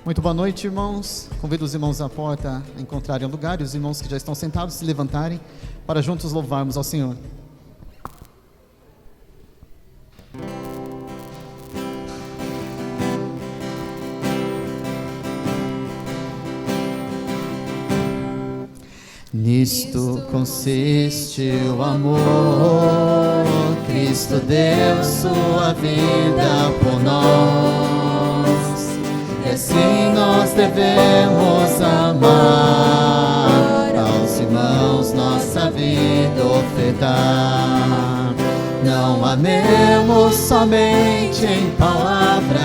Muito boa noite, irmãos. Convido os irmãos à porta a encontrarem um lugar e os irmãos que já estão sentados se levantarem para juntos louvarmos ao Senhor. Nisto consiste o amor, Cristo deu sua vida por nós, e assim nós devemos amar aos irmãos nossa vida ofertar. Não amemos somente em palavras,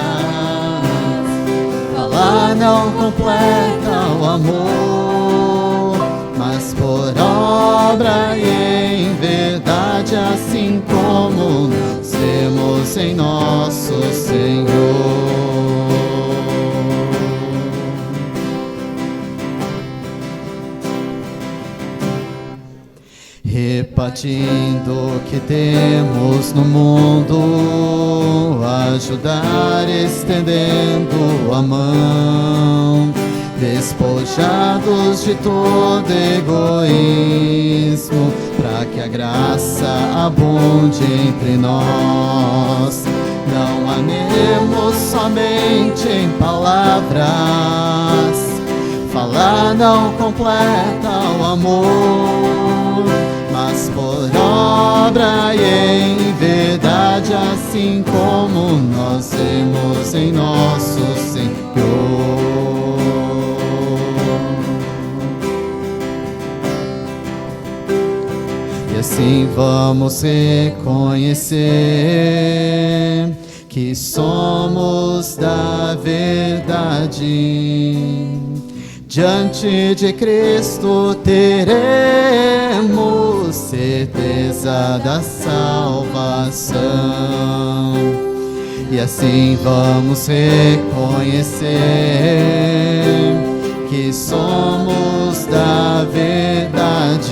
falar não completa o amor, mas por obra e em verdade, assim como nós temos em nosso Senhor. Repartindo o que temos no mundo, ajudar estendendo a mão, despojados de todo egoísmo, para que a graça abunde entre nós. Não amemos somente em palavras, falar não completa o amor, mas por obra e em verdade, assim como nós temos em nosso Senhor. E assim vamos reconhecer que somos da verdade. Diante de Cristo teremos certeza da salvação. E assim vamos reconhecer que somos da verdade.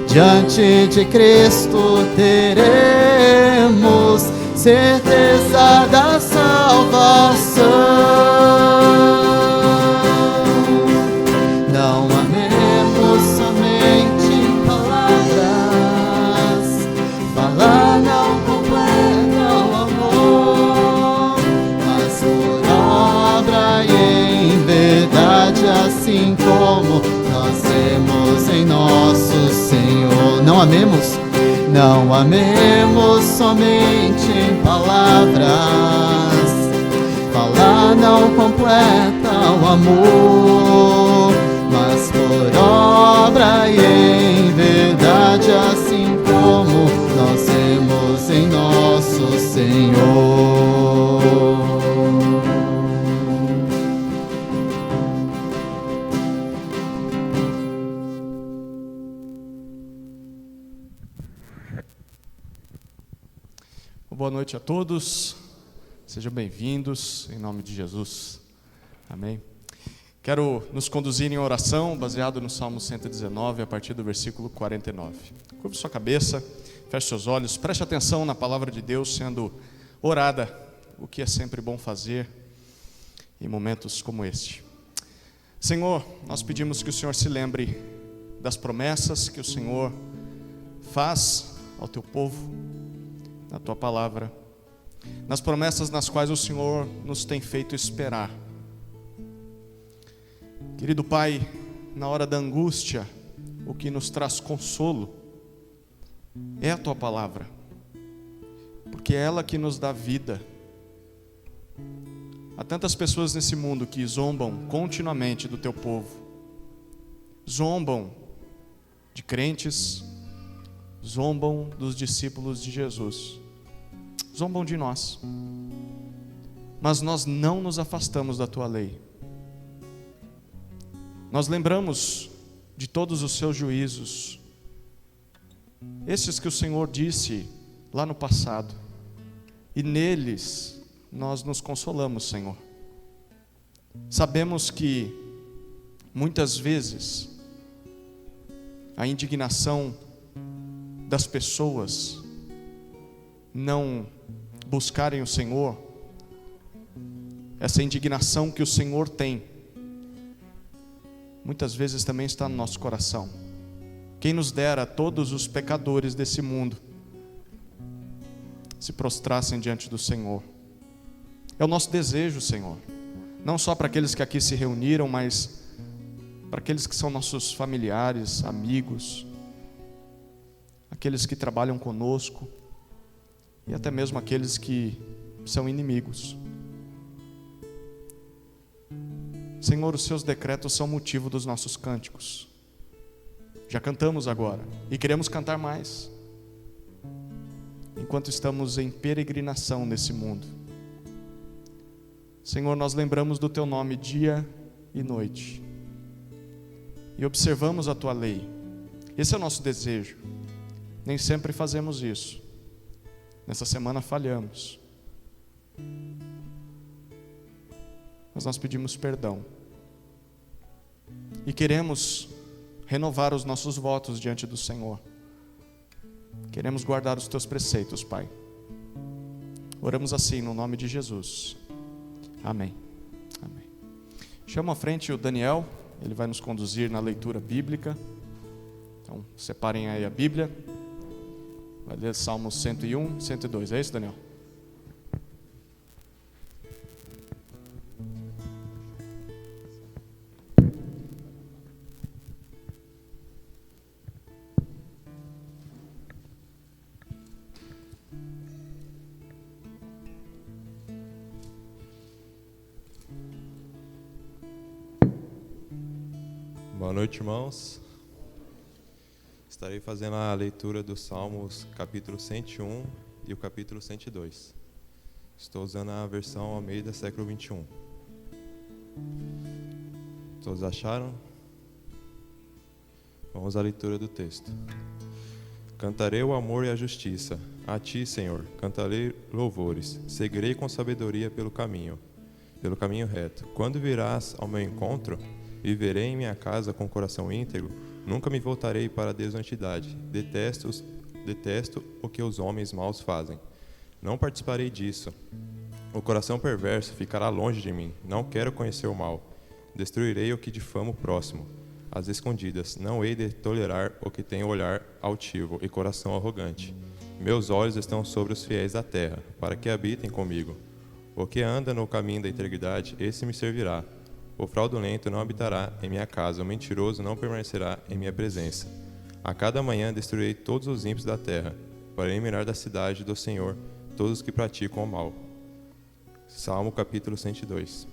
Diante de Cristo teremos certeza da salvação. Não amemos somente em palavras, falar não completa o amor, mas por obra e em verdade, assim como nós temos em nosso Senhor. Não amemos somente em palavras, falar não completa o amor, mas por obra e em verdade, assim como nós temos em nosso Senhor. Boa noite a todos, sejam bem-vindos em nome de Jesus, amém. Quero nos conduzir em oração, baseado no Salmo 119, a partir do versículo 49. Curve sua cabeça, feche seus olhos, preste atenção na palavra de Deus sendo orada, o que é sempre bom fazer em momentos como este. Senhor, nós pedimos que o Senhor se lembre das promessas que o Senhor faz ao teu povo, na tua palavra, nas promessas nas quais o Senhor nos tem feito esperar. Querido Pai, na hora da angústia, o que nos traz consolo é a tua palavra, porque é ela que nos dá vida. Há tantas pessoas nesse mundo que zombam continuamente do teu povo, zombam de crentes, zombam dos discípulos de Jesus, zombam de nós, mas nós não nos afastamos da tua lei. Nós lembramos de todos os seus juízos, esses que o Senhor disse lá no passado, e neles nós nos consolamos, Senhor. Sabemos que muitas vezes a indignação das pessoas não buscarem o Senhor essa indignação que o Senhor tem, muitas vezes também está no nosso coração. Quem nos dera todos os pecadores desse mundo se prostrassem diante do Senhor. É o nosso desejo, Senhor, não só para aqueles que aqui se reuniram, mas para aqueles que são nossos familiares, amigos, aqueles que trabalham conosco e até mesmo aqueles que são inimigos. Senhor, os seus decretos são motivo dos nossos cânticos. Já cantamos agora e queremos cantar mais, enquanto estamos em peregrinação nesse mundo. Senhor, nós lembramos do Teu nome dia e noite e observamos a Tua lei. Esse é o nosso desejo. Nem sempre fazemos isso. Nessa semana falhamos, mas nós pedimos perdão e queremos renovar os nossos votos diante do Senhor. Queremos guardar os Teus preceitos, Pai. Oramos assim no nome de Jesus. Amém. Amém. Chama à frente o Daniel, ele vai nos conduzir na leitura bíblica. Então, separem aí a Bíblia. Vai ler Salmos 101, 102. É isso, Daniel? Boa noite, irmãos. Estarei fazendo a leitura dos Salmos, capítulo 101 e o capítulo 102. Estou usando a versão Almeida, século 21. Todos acharam? Vamos à leitura do texto. Cantarei o amor e a justiça. A ti, Senhor, cantarei louvores. Seguirei com sabedoria pelo caminho reto. Quando virás ao meu encontro, viverei em minha casa com o coração íntegro. Nunca me voltarei para a desonestidade. Detesto o que os homens maus fazem. Não participarei disso. O coração perverso ficará longe de mim. Não quero conhecer o mal. Destruirei o que difama o próximo. Às escondidas, não hei de tolerar o que tem olhar altivo e coração arrogante. Meus olhos estão sobre os fiéis da terra, para que habitem comigo. O que anda no caminho da integridade, esse me servirá. O fraudulento não habitará em minha casa, o mentiroso não permanecerá em minha presença. A cada manhã destruirei todos os ímpios da terra, para eliminar da cidade do Senhor todos os que praticam o mal. Salmo capítulo 102.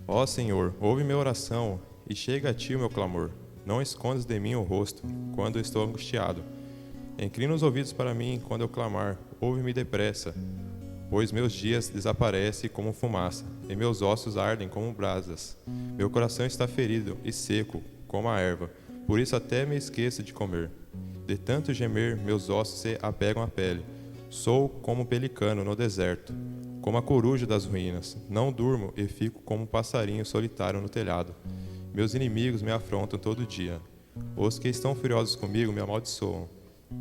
Ó Senhor, ouve minha oração e chega a ti o meu clamor. Não escondas de mim o rosto, quando eu estou angustiado. Inclina os ouvidos para mim quando eu clamar, ouve-me depressa. Pois meus dias desaparecem como fumaça, e meus ossos ardem como brasas. Meu coração está ferido e seco como a erva, por isso até me esqueço de comer. De tanto gemer, meus ossos se apegam à pele. Sou como um pelicano no deserto, como a coruja das ruínas. Não durmo e fico como um passarinho solitário no telhado. Meus inimigos me afrontam todo dia. Os que estão furiosos comigo me amaldiçoam.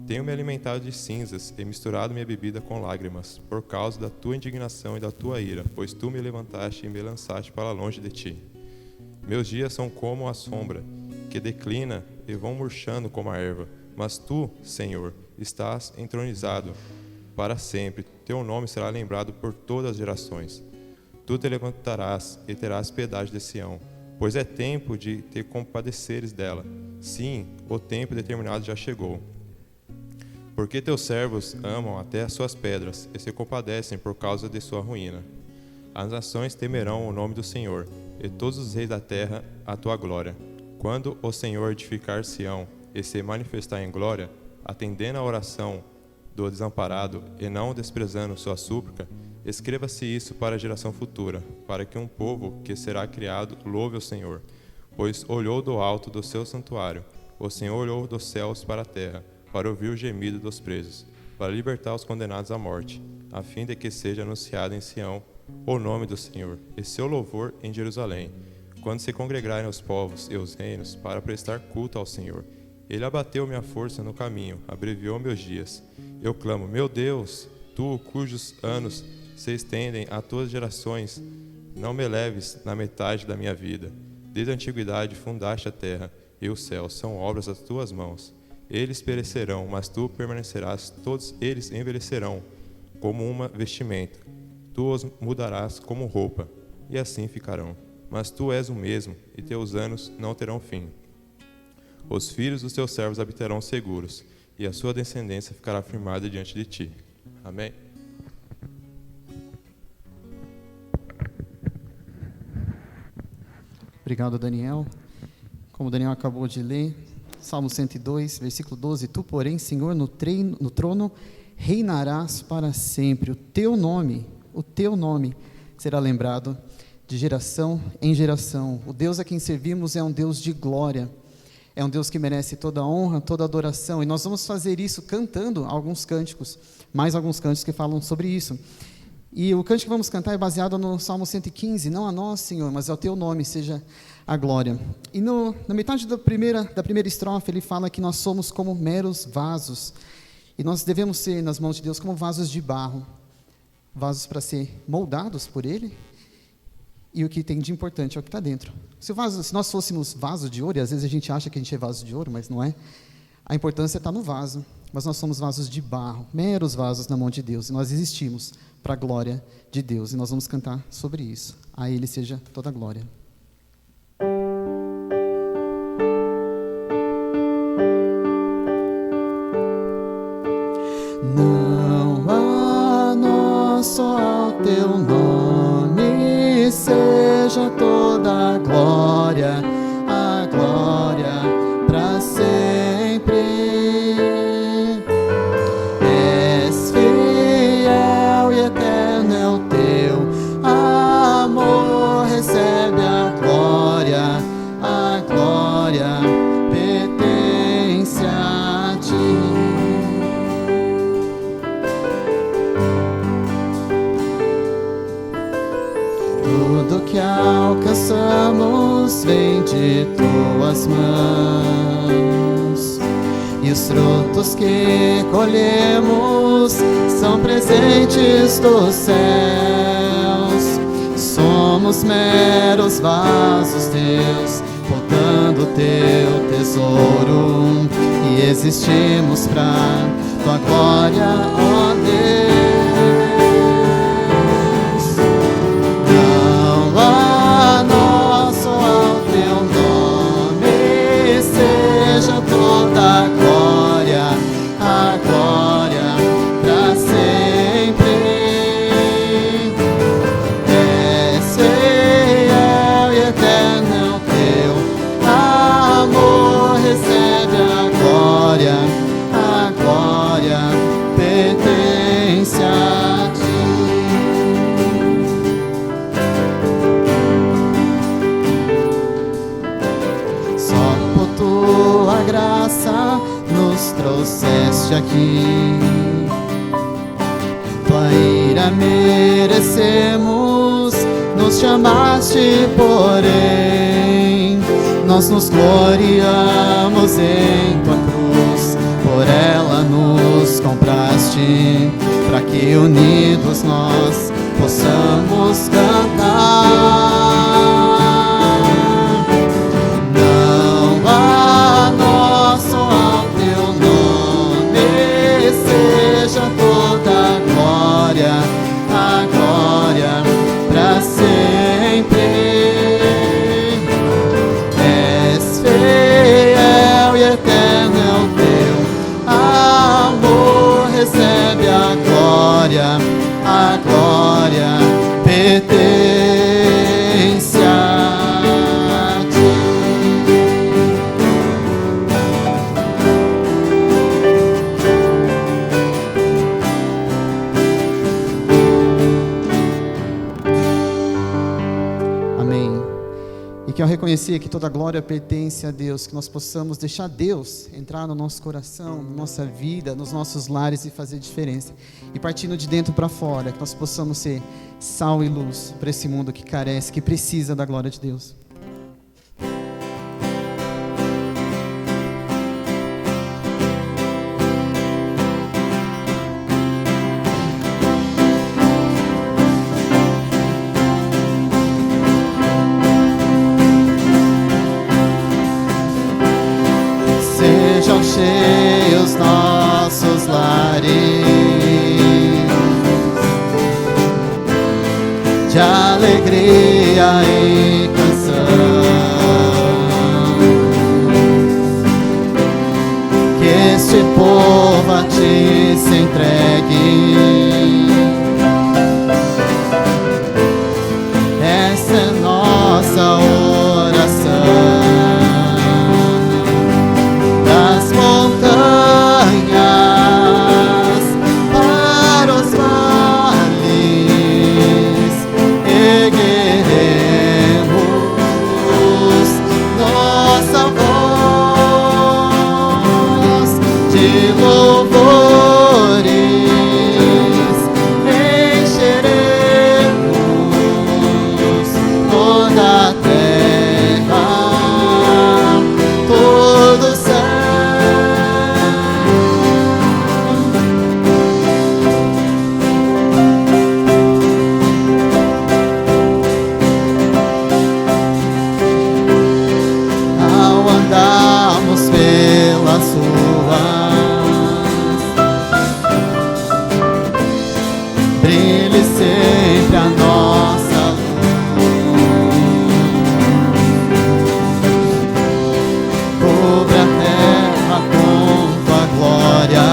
Tenho me alimentado de cinzas e misturado minha bebida com lágrimas, por causa da tua indignação e da tua ira, pois tu me levantaste e me lançaste para longe de ti. Meus dias são como a sombra, que declina e vão murchando como a erva. Mas tu, Senhor, estás entronizado para sempre. Teu nome será lembrado por todas as gerações. Tu te levantarás e terás piedade de Sião, pois é tempo de te compadeceres dela. Sim, o tempo determinado já chegou. Porque teus servos amam até as suas pedras e se compadecem por causa de sua ruína. As nações temerão o nome do Senhor, e todos os reis da terra a tua glória. Quando o Senhor edificar Sião e se manifestar em glória, atendendo à oração do desamparado e não desprezando sua súplica, escreva-se isso para a geração futura, para que um povo que será criado louve o Senhor. Pois olhou do alto do seu santuário, o Senhor olhou dos céus para a terra, para ouvir o gemido dos presos, para libertar os condenados à morte, a fim de que seja anunciado em Sião o nome do Senhor, e seu louvor em Jerusalém, quando se congregarem os povos e os reinos para prestar culto ao Senhor. Ele abateu minha força no caminho, abreviou meus dias. Eu clamo, meu Deus, tu cujos anos se estendem a todas as gerações, Não me leves na metade da minha vida. Desde a antiguidade fundaste a terra, e os céus são obras das tuas mãos. Eles perecerão, mas tu permanecerás, todos eles envelhecerão como uma vestimenta. Tu os mudarás como roupa, e assim ficarão. Mas tu és o mesmo, e teus anos não terão fim. Os filhos dos teus servos habitarão seguros, e a sua descendência ficará firmada diante de ti. Amém? Obrigado, Daniel. Como o Daniel acabou de ler, Salmo 102, versículo 12. Tu, porém, Senhor, no trono reinarás para sempre. O teu nome será lembrado de geração em geração. O Deus a quem servimos é um Deus de glória. É um Deus que merece toda a honra, toda a adoração. E nós vamos fazer isso cantando alguns cânticos, mais alguns cânticos que falam sobre isso. E o cântico que vamos cantar é baseado no Salmo 115. Não a nós, Senhor, mas ao teu nome seja a glória. E na metade da primeira estrofe, ele fala que nós somos como meros vasos. E nós devemos ser, nas mãos de Deus, como vasos de barro. Vasos para ser moldados por Ele. E o que tem de importante é o que está dentro. Se nós fôssemos vaso de ouro, e às vezes a gente acha que a gente é vaso de ouro, mas não é. A importância está no vaso. Mas nós somos vasos de barro, meros vasos na mão de Deus. E nós existimos para a glória de Deus. E nós vamos cantar sobre isso. A Ele seja toda a glória. Não há nós, só ao teu nome seja toda a glória para sempre. És fiel e eterno é o teu amor, recebe a glória pertence a ti. Tudo que alcançamos vem de tuas mãos, e os frutos que colhemos são presentes dos céus. Somos meros vasos teus, portando teu tesouro, e existimos pra tua glória, ó Deus. Toda a glória para sempre. És fiel e eterno é o teu amor, recebe a glória pertence a ti. Só por tua graça nos trouxeste aqui. Tua ira merecemos, nos chamaste, porém nós nos gloriamos em tua cruz. Por ela nos compraste, para que unidos nós possamos cantar. A glória para sempre. És fiel e eterno é o teu amor, recebe a glória pertence a ti. E que ao reconhecer que toda a glória pertence a Deus, que nós possamos deixar Deus entrar no nosso coração, na nossa vida, nos nossos lares e fazer diferença. E partindo de dentro para fora, que nós possamos ser sal e luz para esse mundo que carece, que precisa da glória de Deus. de alegria e canção. Que este povo a ti se entregue. Essa é nossa oração. Das montanhas para os vales, ergueremos nossa voz de louvores, encheremos toda a terra, todo o céu. Ao andarmos pelas ruas, brilhe sempre a nossa luz. Cobre a terra com tua glória,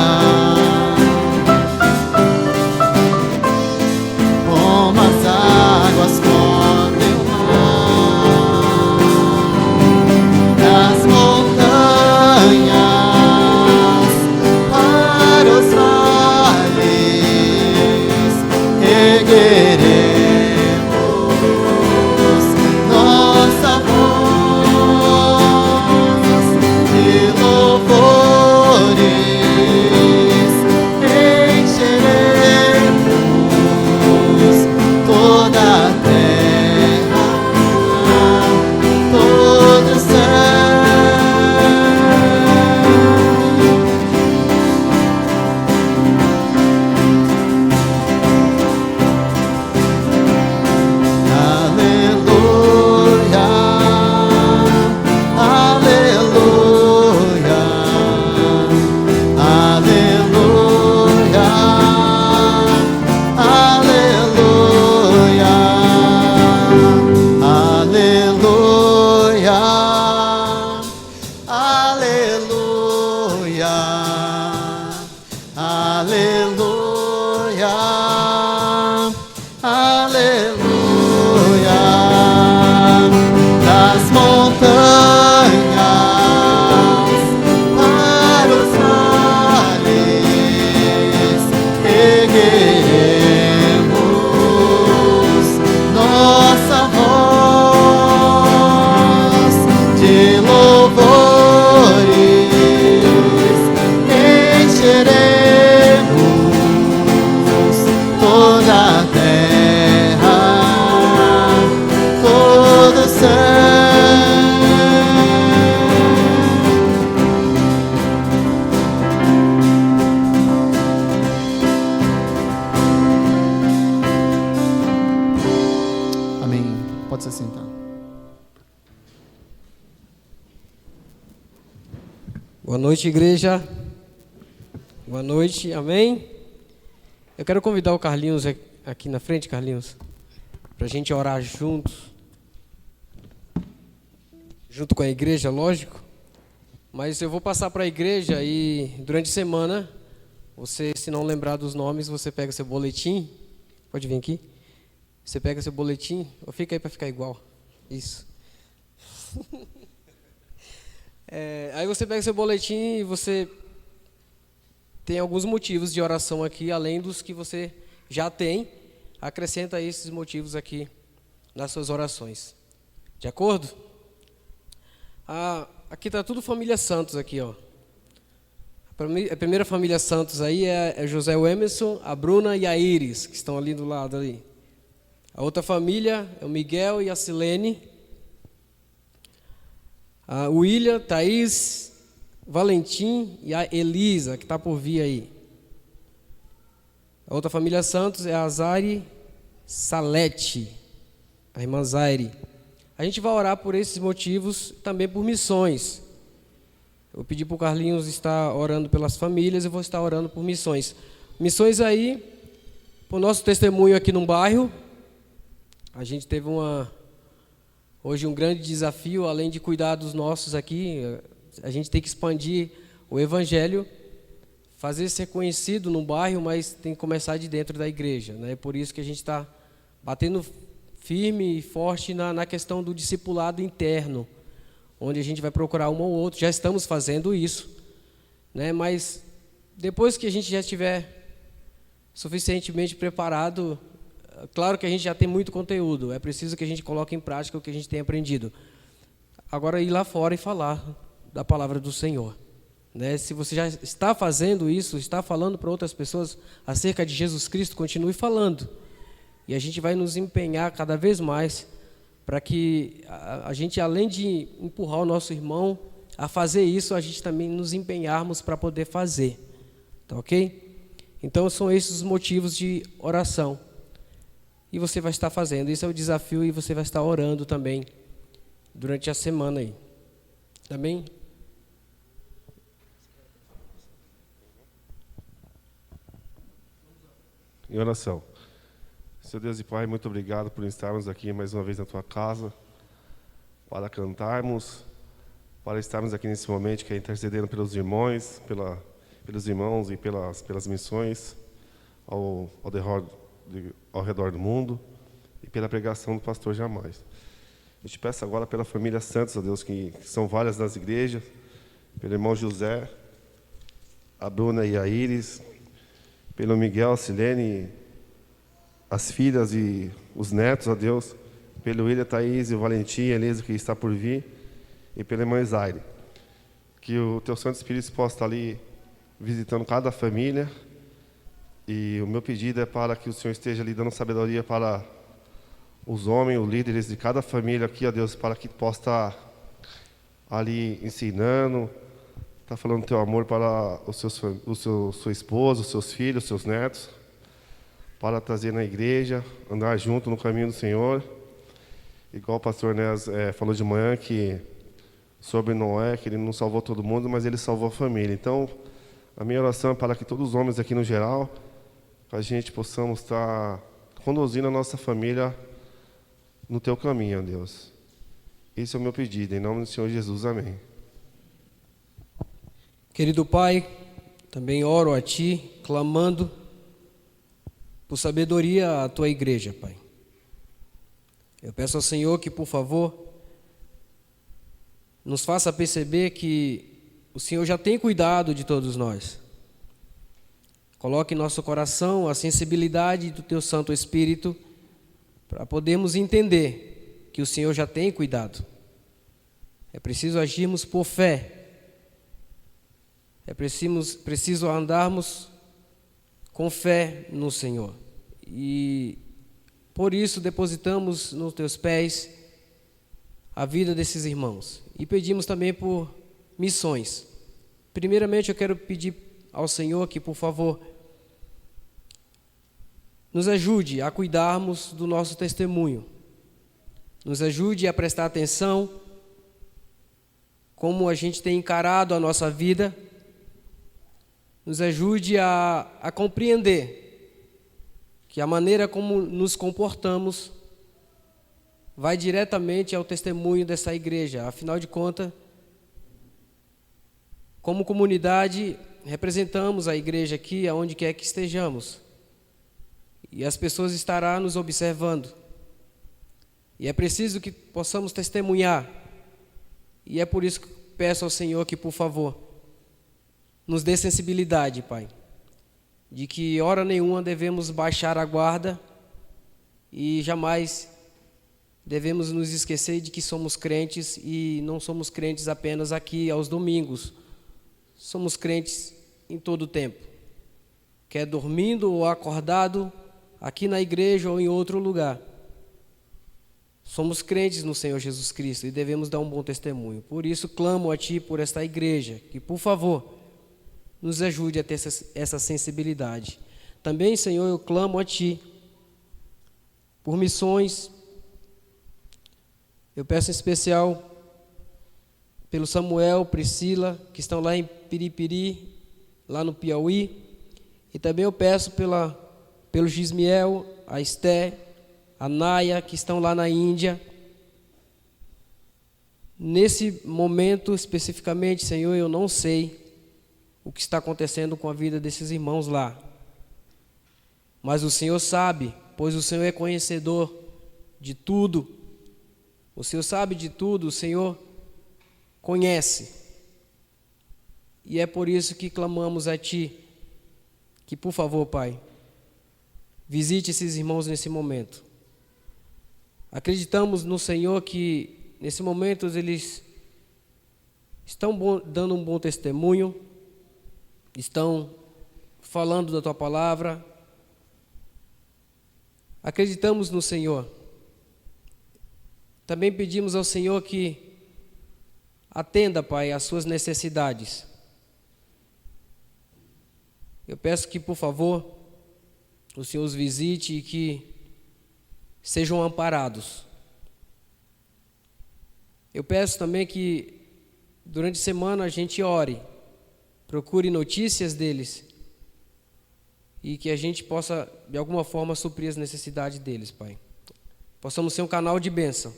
como as águas cobrem o mar. Das montanhas para os vales, ergueremos nossa voz de louvores, encheremos toda a terra, todo o céu. Aleluia, aleluia, aleluia, aleluia, aleluia, aleluia, aleluia. Das montanhas para os vales, ergueremos nossa voz de louvores, encheremos toda a terra, todo o céu. Amém. Pode se sentar. Boa noite, igreja. Boa noite, amém. Eu quero convidar o Carlinhos aqui na frente, Carlinhos, para a gente orar juntos, junto com a igreja, lógico. Mas eu vou passar para a igreja e durante a semana, você, se não lembrar dos nomes, você pega seu boletim. Pode vir aqui. Você pega seu boletim, ou fica aí para ficar igual. Isso. Aí você pega seu boletim e você tem alguns motivos de oração aqui, além dos que você já tem. Acrescenta esses motivos aqui nas suas orações. De acordo? Aqui está tudo família Santos aqui, ó. A primeira família Santos aí é José Emerson, a Bruna e a Iris, que estão ali do lado ali. A outra família é o Miguel e a Silene. O William, Thaís, Valentim e a Elisa, que está por vir aí. A outra família Santos é a Zari Salete, a irmã Zaire. A gente vai orar por esses motivos, também por missões. Eu pedi para o Carlinhos estar orando pelas famílias, eu vou estar orando por missões. Missões aí, por nosso testemunho aqui no bairro, A gente teve hoje um grande desafio, além de cuidar dos nossos aqui, a gente tem que expandir o Evangelho, fazer ser conhecido no bairro, mas tem que começar de dentro da igreja, né? Por isso que a gente está batendo firme e forte na questão do discipulado interno, onde a gente vai procurar um ou outro. Já estamos fazendo isso, né? Mas depois que a gente já estiver suficientemente preparado, claro que a gente já tem muito conteúdo, é preciso que a gente coloque em prática o que a gente tem aprendido. Agora, ir lá fora e falar da palavra do Senhor, né? Se você já está fazendo isso, está falando para outras pessoas acerca de Jesus Cristo, continue falando. E a gente vai nos empenhar cada vez mais para que a gente, além de empurrar o nosso irmão a fazer isso, a gente também nos empenharmos para poder fazer. Tá ok? Então, são esses os motivos de oração. E você vai estar fazendo. Esse é o desafio e você vai estar orando também durante a semana aí. Amém? Em oração. Senhor Deus e Pai, muito obrigado por estarmos aqui mais uma vez na Tua casa, para cantarmos, para estarmos aqui nesse momento que é intercedendo pelos irmãos, pelos irmãos e pelas missões ao redor do mundo e pela pregação do pastor Jamais. Eu te peço agora pela família Santos, ó Deus, que são várias nas igrejas, pelo irmão José, a Bruna e a Iris, pelo Miguel, a Silene, as filhas e os netos, ó Deus, pelo William, Thaís e o Valentim, a Elisa, que está por vir, e pela irmã Zaire. Que o Teu Santo Espírito possa estar ali visitando cada família, e o meu pedido é para que o Senhor esteja ali dando sabedoria para os homens, os líderes de cada família aqui, ó Deus, para que possa estar ali ensinando, estar falando do Teu amor para sua esposa, os seus filhos, os seus netos, para trazer na igreja, andar junto no caminho do Senhor. Igual o pastor Nes falou de manhã que sobre Noé, que ele não salvou todo mundo, mas ele salvou a família. Então, a minha oração é para que todos os homens aqui no geral, que a gente possamos estar conduzindo a nossa família no Teu caminho, ó Deus. Esse é o meu pedido, em nome do Senhor Jesus, amém. Querido Pai, também oro a Ti, clamando por sabedoria à Tua igreja, Pai. Eu peço ao Senhor que, por favor, nos faça perceber que o Senhor já tem cuidado de todos nós. Coloque em nosso coração a sensibilidade do Teu Santo Espírito para podermos entender que o Senhor já tem cuidado. É preciso agirmos por fé. É preciso andarmos com fé no Senhor. E por isso depositamos nos Teus pés a vida desses irmãos. E pedimos também por missões. Primeiramente, eu quero pedir ao Senhor que, por favor, nos ajude a cuidarmos do nosso testemunho. Nos ajude a prestar atenção como a gente tem encarado a nossa vida. Nos ajude a compreender que a maneira como nos comportamos vai diretamente ao testemunho dessa igreja. Afinal de contas, como comunidade, representamos a igreja aqui, aonde quer que estejamos. E as pessoas estarão nos observando. E é preciso que possamos testemunhar. E é por isso que peço ao Senhor que, por favor, nos dê sensibilidade, Pai, de que hora nenhuma devemos baixar a guarda e jamais devemos nos esquecer de que somos crentes e não somos crentes apenas aqui aos domingos. Somos crentes em todo o tempo, quer dormindo ou acordado, aqui na igreja ou em outro lugar. Somos crentes no Senhor Jesus Cristo e devemos dar um bom testemunho. Por isso, clamo a Ti por esta igreja, que, por favor, nos ajude a ter essa sensibilidade. Também, Senhor, eu clamo a Ti por missões. Eu peço em especial pelo Samuel, Priscila, que estão lá em Piripiri, lá no Piauí. E também eu peço pelo Gismiel, a Esté, a Naya, que estão lá na Índia. Nesse momento especificamente, Senhor, eu não sei o que está acontecendo com a vida desses irmãos lá. Mas o Senhor sabe, pois o Senhor é conhecedor de tudo. O Senhor sabe de tudo, o Senhor conhece. E é por isso que clamamos a Ti, que por favor, Pai, visite esses irmãos nesse momento. Acreditamos no Senhor que nesse momento eles estão dando um bom testemunho, estão falando da Tua palavra. Acreditamos no Senhor. Também pedimos ao Senhor que atenda, Pai, às suas necessidades. Eu peço que, por favor, o Senhor os visite e que sejam amparados. Eu peço também que durante a semana a gente ore, procure notícias deles e que a gente possa, de alguma forma, suprir as necessidades deles, Pai. Possamos ser um canal de bênção.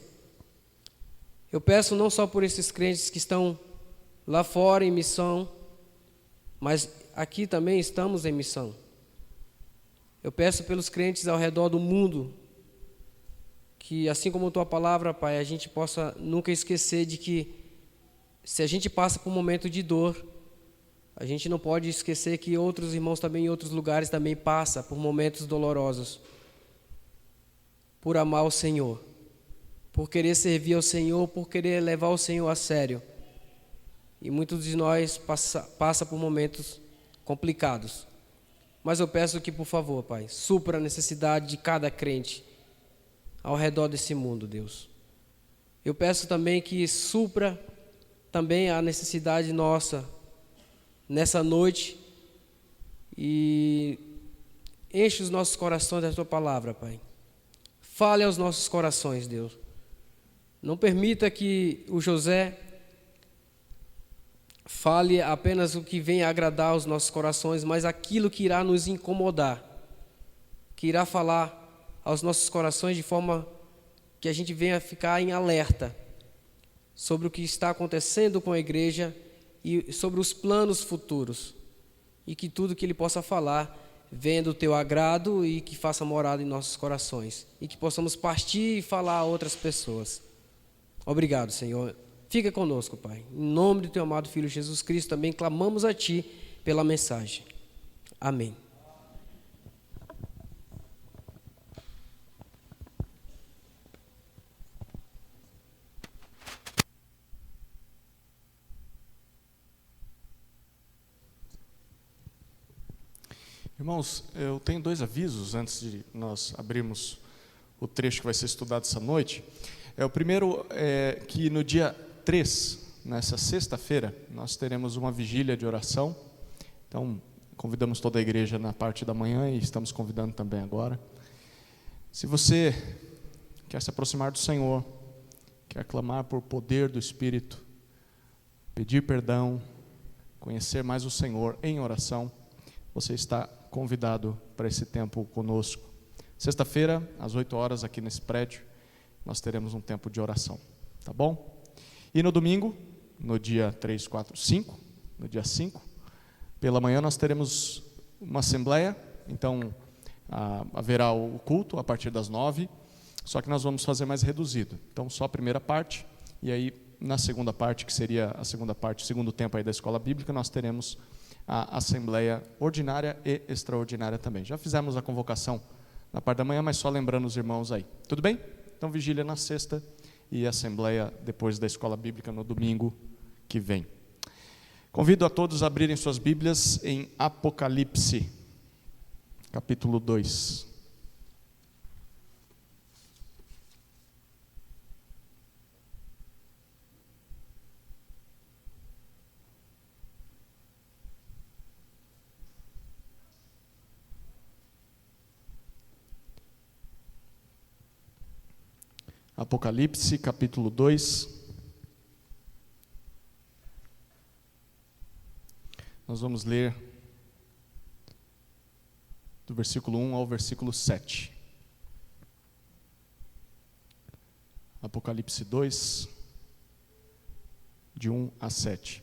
Eu peço não só por esses crentes que estão lá fora em missão, mas aqui também estamos em missão. Eu peço pelos crentes ao redor do mundo, que assim como a Tua palavra, Pai, a gente possa nunca esquecer de que se a gente passa por um momento de dor, a gente não pode esquecer que outros irmãos também em outros lugares também passam por momentos dolorosos, por amar o Senhor, por querer servir ao Senhor, por querer levar o Senhor a sério. E muitos de nós passa por momentos complicados. Mas eu peço que, por favor, Pai, supra a necessidade de cada crente ao redor desse mundo, Deus. Eu peço também que supra também a necessidade nossa nessa noite e enche os nossos corações da Tua palavra, Pai. Fale aos nossos corações, Deus. Não permita que o José fale apenas o que venha agradar aos nossos corações, mas aquilo que irá nos incomodar, que irá falar aos nossos corações de forma que a gente venha ficar em alerta sobre o que está acontecendo com a igreja e sobre os planos futuros, e que tudo que Ele possa falar venha do Teu agrado e que faça morada em nossos corações, e que possamos partir e falar a outras pessoas. Obrigado, Senhor. Fica conosco, Pai. Em nome do Teu amado Filho Jesus Cristo, também clamamos a Ti pela mensagem. Amém. Irmãos, eu tenho 2 avisos antes de nós abrirmos o trecho que vai ser estudado essa noite. O primeiro é que no dia 3, nessa sexta-feira, nós teremos uma vigília de oração. Então, convidamos toda a igreja na parte da manhã e estamos convidando também agora. Se você quer se aproximar do Senhor, quer clamar por poder do Espírito, pedir perdão, conhecer mais o Senhor em oração, você está convidado para esse tempo conosco. Sexta-feira, às 8 horas, aqui nesse prédio, nós teremos um tempo de oração, tá bom? E no domingo, no dia 3, 4, 5, no dia 5, pela manhã nós teremos uma assembleia, então haverá o culto a partir das 9, só que nós vamos fazer mais reduzido. Então só a primeira parte, e aí na segunda parte, que seria a segunda parte, o segundo tempo aí da escola bíblica, nós teremos a assembleia ordinária e extraordinária também. Já fizemos a convocação na parte da manhã, mas só lembrando os irmãos aí. Tudo bem? Então vigília na sexta e assembleia depois da escola bíblica no domingo que vem. Convido a todos a abrirem suas Bíblias em Apocalipse, capítulo 2. Apocalipse, capítulo 2. Nós vamos ler do versículo 1 ao versículo 7. Apocalipse 2, de 1 a 7.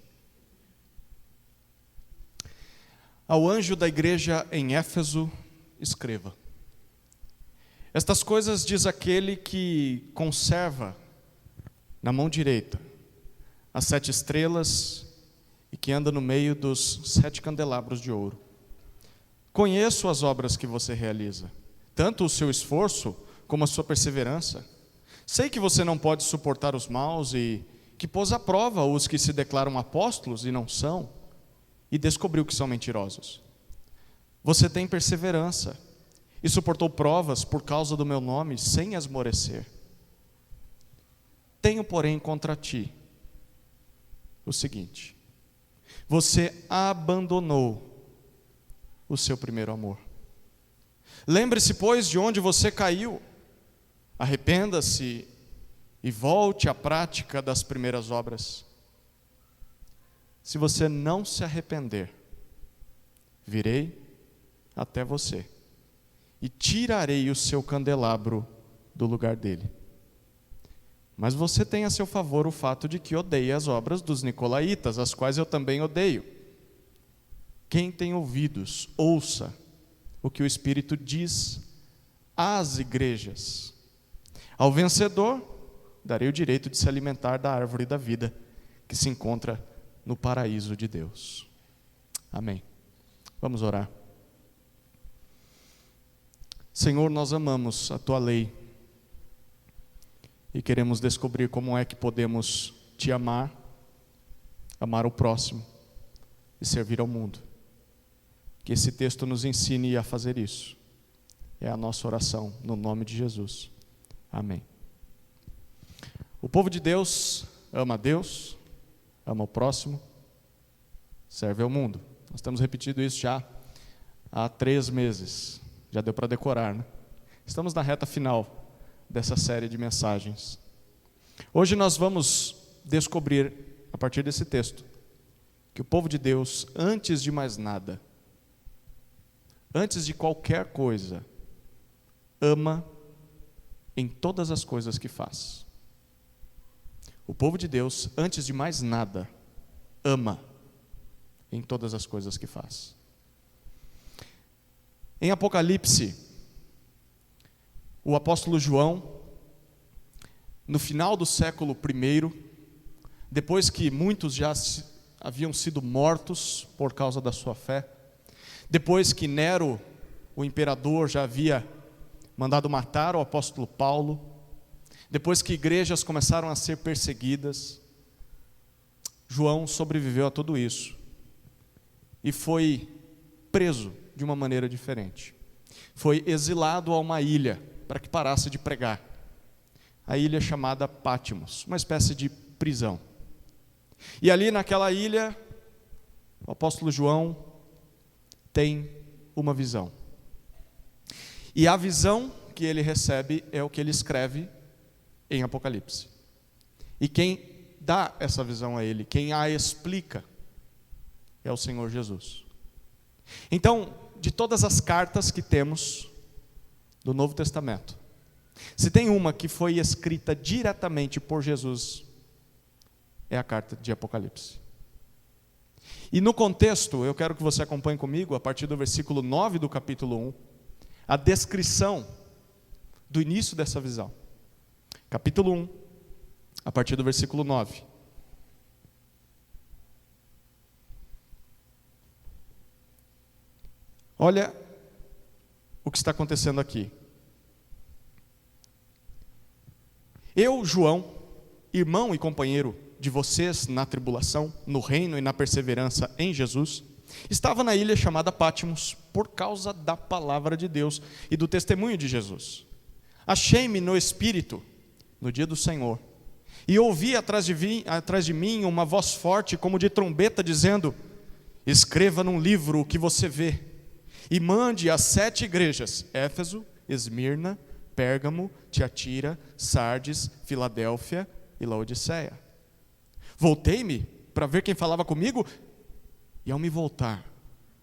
Ao anjo da igreja em Éfeso, escreva: estas coisas diz aquele que conserva na mão direita as 7 estrelas e que anda no meio dos 7 candelabros de ouro. Conheço as obras que você realiza, tanto o seu esforço como a sua perseverança. Sei que você não pode suportar os maus e que pôs à prova os que se declaram apóstolos e não são, e descobriu que são mentirosos. Você tem perseverança e suportou provas por causa do meu nome sem esmorecer. Tenho, porém, contra ti o seguinte: você abandonou o seu primeiro amor. Lembre-se, pois, de onde você caiu. Arrependa-se e volte à prática das primeiras obras. Se você não se arrepender, virei até você e tirarei o seu candelabro do lugar dele. Mas você tem a seu favor o fato de que odeia as obras dos nicolaítas, as quais eu também odeio. Quem tem ouvidos, ouça o que o Espírito diz às igrejas. Ao vencedor, darei o direito de se alimentar da árvore da vida, que se encontra no paraíso de Deus. Amém. Vamos orar. Senhor, nós amamos a Tua lei e queremos descobrir como é que podemos Te amar, amar o próximo e servir ao mundo. Que esse texto nos ensine a fazer isso. É a nossa oração, no nome de Jesus. Amém. O povo de Deus ama a Deus, ama o próximo, serve ao mundo. Nós temos repetido isso já há 3 meses. Já deu para decorar, né? Estamos na reta final dessa série de mensagens. Hoje nós vamos descobrir, a partir desse texto, que o povo de Deus, antes de mais nada, antes de qualquer coisa, ama em todas as coisas que faz. O povo de Deus, antes de mais nada, ama em todas as coisas que faz. Em Apocalipse, o apóstolo João, no final do século I, depois que muitos já haviam sido mortos por causa da sua fé, depois que Nero, o imperador, já havia mandado matar o apóstolo Paulo, depois que igrejas começaram a ser perseguidas, João sobreviveu a tudo isso e foi preso de uma maneira diferente. Foi exilado a uma ilha para que parasse de pregar. A ilha chamada Pátimos, uma espécie de prisão. E ali naquela ilha, o apóstolo João tem uma visão. E a visão que ele recebe é o que ele escreve em Apocalipse. E quem dá essa visão a ele, quem a explica, é o Senhor Jesus. Então, de todas as cartas que temos do Novo Testamento, se tem uma que foi escrita diretamente por Jesus, é a carta de Apocalipse. E no contexto, eu quero que você acompanhe comigo, a partir do versículo 9 do capítulo 1, a descrição do início dessa visão. Capítulo 1, a partir do versículo 9. Olha o que está acontecendo aqui. Eu, João, irmão e companheiro de vocês na tribulação, no reino e na perseverança em Jesus, estava na ilha chamada Pátimos por causa da palavra de Deus e do testemunho de Jesus. Achei-me no Espírito no dia do Senhor e ouvi atrás de mim uma voz forte como de trombeta dizendo: escreva num livro o que você vê e mande às 7 igrejas: Éfeso, Esmirna, Pérgamo, Tiatira, Sardes, Filadélfia e Laodiceia. Voltei-me para ver quem falava comigo, e ao me voltar,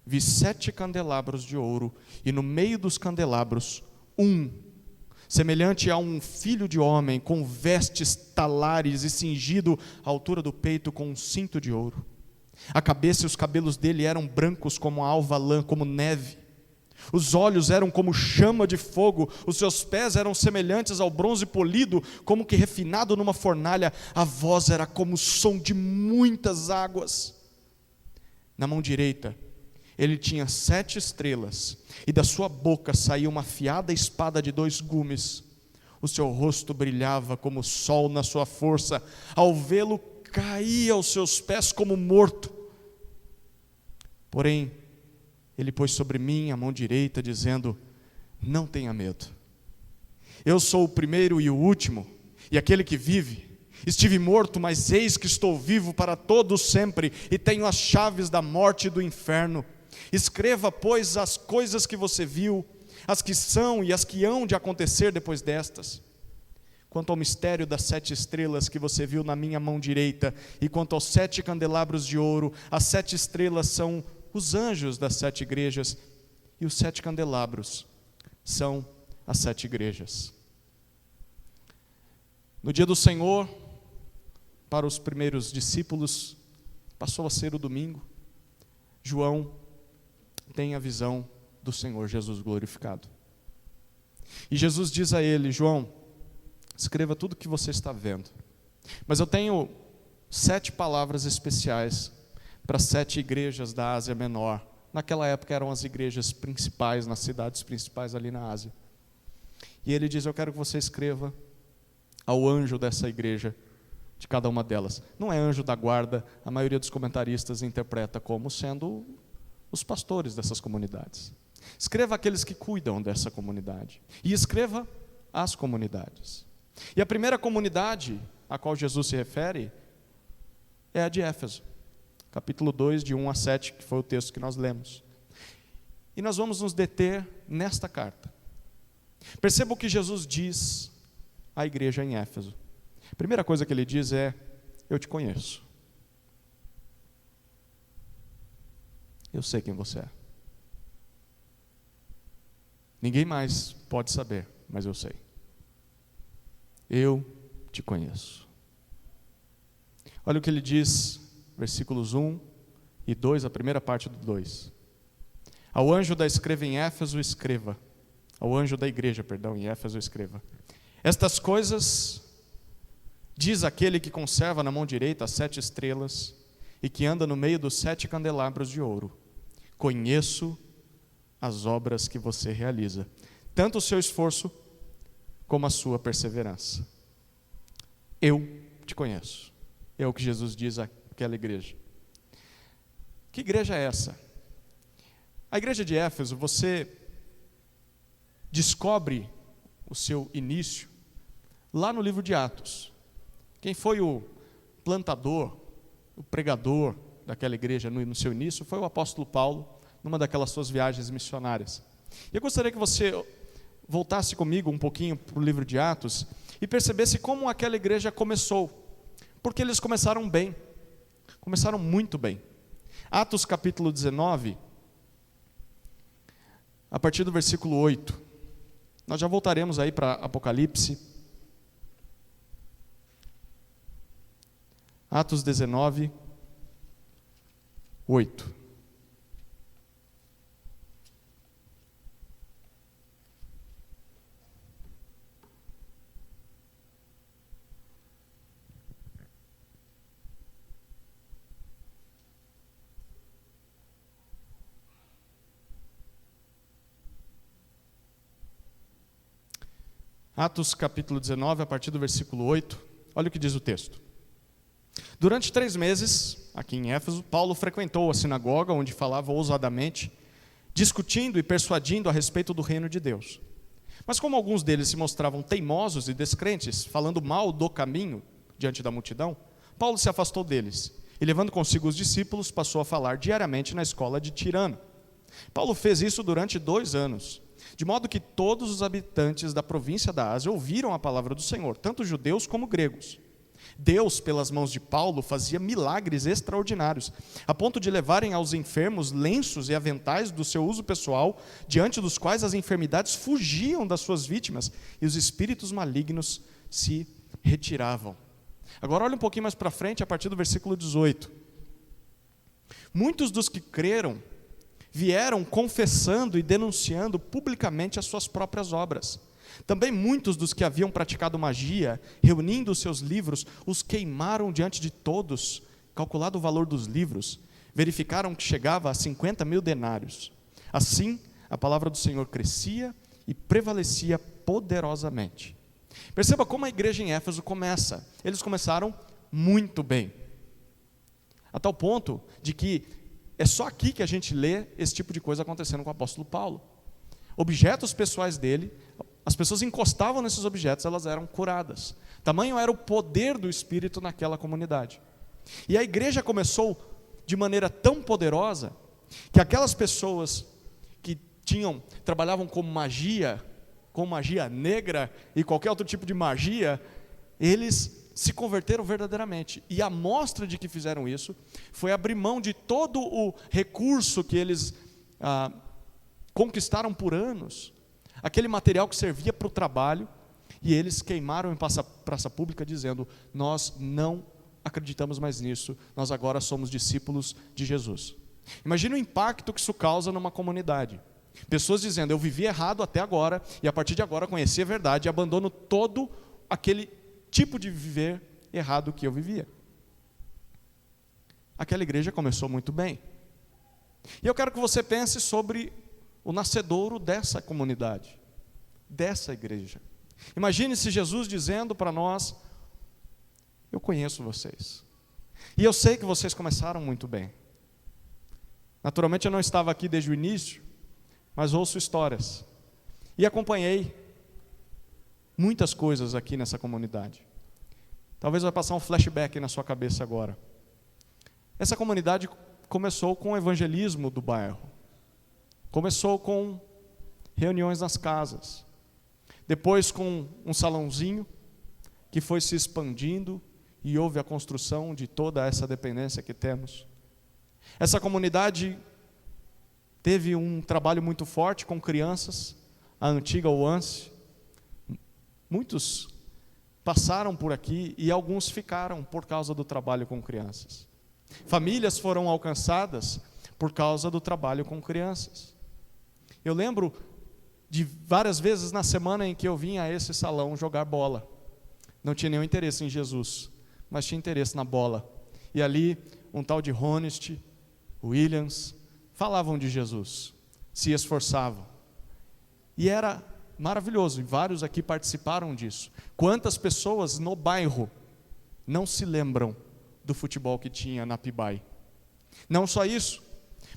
vi 7 candelabros de ouro, e no meio dos candelabros, semelhante a um filho de homem, com vestes talares e cingido à altura do peito com um cinto de ouro. A cabeça e os cabelos dele eram brancos como a alva lã, como neve. Os olhos eram como chama de fogo, os seus pés eram semelhantes ao bronze polido, como que refinado numa fornalha. A voz era como o som de muitas águas. Na mão direita, ele tinha 7 estrelas, e da sua boca saía uma afiada espada de 2 gumes. O seu rosto brilhava como o sol na sua força. Ao vê-lo, caía aos seus pés como morto. Porém, ele pôs sobre mim a mão direita, dizendo: não tenha medo. Eu sou o primeiro e o último, e aquele que vive. Estive morto, mas eis que estou vivo para todo sempre, e tenho as chaves da morte e do inferno. Escreva, pois, as coisas que você viu, as que são e as que hão de acontecer depois destas. Quanto ao mistério das 7 estrelas que você viu na minha mão direita, e quanto aos 7 candelabros de ouro, as 7 estrelas são os anjos das 7 igrejas, e os 7 candelabros são as 7 igrejas. No dia do Senhor, para os primeiros discípulos, passou a ser o domingo. João tem a visão do Senhor Jesus glorificado. E Jesus diz a ele: João, escreva tudo o que você está vendo. Mas eu tenho 7 palavras especiais para 7 igrejas da Ásia Menor. Naquela época eram as igrejas principais, nas cidades principais ali na Ásia. E ele diz: eu quero que você escreva ao anjo dessa igreja, de cada uma delas. Não é anjo da guarda, a maioria dos comentaristas interpreta como sendo os pastores dessas comunidades. Escreva aqueles que cuidam dessa comunidade. E escreva as comunidades. E a primeira comunidade a qual Jesus se refere é a de Éfeso. Capítulo 2, de 1 a 7, que foi o texto que nós lemos. E nós vamos nos deter nesta carta. Perceba o que Jesus diz à igreja em Éfeso. A primeira coisa que ele diz é: eu te conheço. Eu sei quem você é. Ninguém mais pode saber, mas eu sei. Eu te conheço. Olha o que ele diz, versículos 1 e 2, a primeira parte do 2. Ao anjo da escreva em Éfeso, escreva. Ao anjo da igreja, em Éfeso, escreva. Estas coisas diz aquele que conserva na mão direita as 7 estrelas e que anda no meio dos 7 candelabros de ouro. Conheço as obras que você realiza, tanto o seu esforço como a sua perseverança. Eu te conheço. É o que Jesus diz àquela igreja. Que igreja é essa? A igreja de Éfeso, você descobre o seu início lá no livro de Atos. Quem foi o plantador, o pregador daquela igreja no seu início foi o apóstolo Paulo, numa daquelas suas viagens missionárias. E eu gostaria que você voltasse comigo um pouquinho para o livro de Atos e percebesse como aquela igreja começou. Porque eles começaram bem, começaram muito bem. Atos capítulo 19, a partir do versículo 8. Nós já voltaremos aí para Apocalipse. Atos 19, 8. Atos capítulo 19, a partir do versículo 8, olha o que diz o texto. Durante 3 meses, aqui em Éfeso, Paulo frequentou a sinagoga, onde falava ousadamente, discutindo e persuadindo a respeito do reino de Deus. Mas como alguns deles se mostravam teimosos e descrentes, falando mal do caminho diante da multidão, Paulo se afastou deles, e levando consigo os discípulos, passou a falar diariamente na escola de Tirano. Paulo fez isso durante 2 anos, de modo que todos os habitantes da província da Ásia ouviram a palavra do Senhor, tanto judeus como gregos. Deus, pelas mãos de Paulo, fazia milagres extraordinários, a ponto de levarem aos enfermos lenços e aventais do seu uso pessoal, diante dos quais as enfermidades fugiam das suas vítimas e os espíritos malignos se retiravam. Agora olha um pouquinho mais para frente, a partir do versículo 18. Muitos dos que creram vieram confessando e denunciando publicamente as suas próprias obras. Também muitos dos que haviam praticado magia, reunindo os seus livros, os queimaram diante de todos. Calculado o valor dos livros, verificaram que chegava a 50.000 denários. Assim, a palavra do Senhor crescia e prevalecia poderosamente. Perceba como a igreja em Éfeso começa. Eles começaram muito bem, a tal ponto de que é só aqui que a gente lê esse tipo de coisa acontecendo com o apóstolo Paulo. Objetos pessoais dele, as pessoas encostavam nesses objetos, elas eram curadas. Tamanho era o poder do Espírito naquela comunidade. E a igreja começou de maneira tão poderosa, que aquelas pessoas que trabalhavam com magia negra e qualquer outro tipo de magia, eles se converteram verdadeiramente. E a mostra de que fizeram isso foi abrir mão de todo o recurso que eles conquistaram por anos, aquele material que servia para o trabalho, e eles queimaram em praça pública dizendo: nós não acreditamos mais nisso, nós agora somos discípulos de Jesus. Imagina o impacto que isso causa numa comunidade. Pessoas dizendo: eu vivi errado até agora, e a partir de agora conheci a verdade, e abandono todo aquele tipo de viver errado que eu vivia. Aquela igreja começou muito bem. E eu quero que você pense sobre o nascedouro dessa comunidade, dessa igreja. Imagine se Jesus dizendo para nós: eu conheço vocês, e eu sei que vocês começaram muito bem. Naturalmente eu não estava aqui desde o início, mas ouço histórias, e acompanhei muitas coisas aqui nessa comunidade. Talvez vai passar um flashback na sua cabeça agora. Essa comunidade começou com o evangelismo do bairro. Começou com reuniões nas casas. Depois com um salãozinho que foi se expandindo e houve a construção de toda essa dependência que temos. Essa comunidade teve um trabalho muito forte com crianças, a antiga UANSE. Muitos passaram por aqui e alguns ficaram por causa do trabalho com crianças. Famílias foram alcançadas por causa do trabalho com crianças. Eu lembro de várias vezes na semana em que eu vinha a esse salão jogar bola. Não tinha nenhum interesse em Jesus, mas tinha interesse na bola. E ali, um tal de Honest, Williams, falavam de Jesus, se esforçavam. E era maravilhoso, e vários aqui participaram disso. Quantas pessoas no bairro não se lembram do futebol que tinha na Pibai? Não só isso,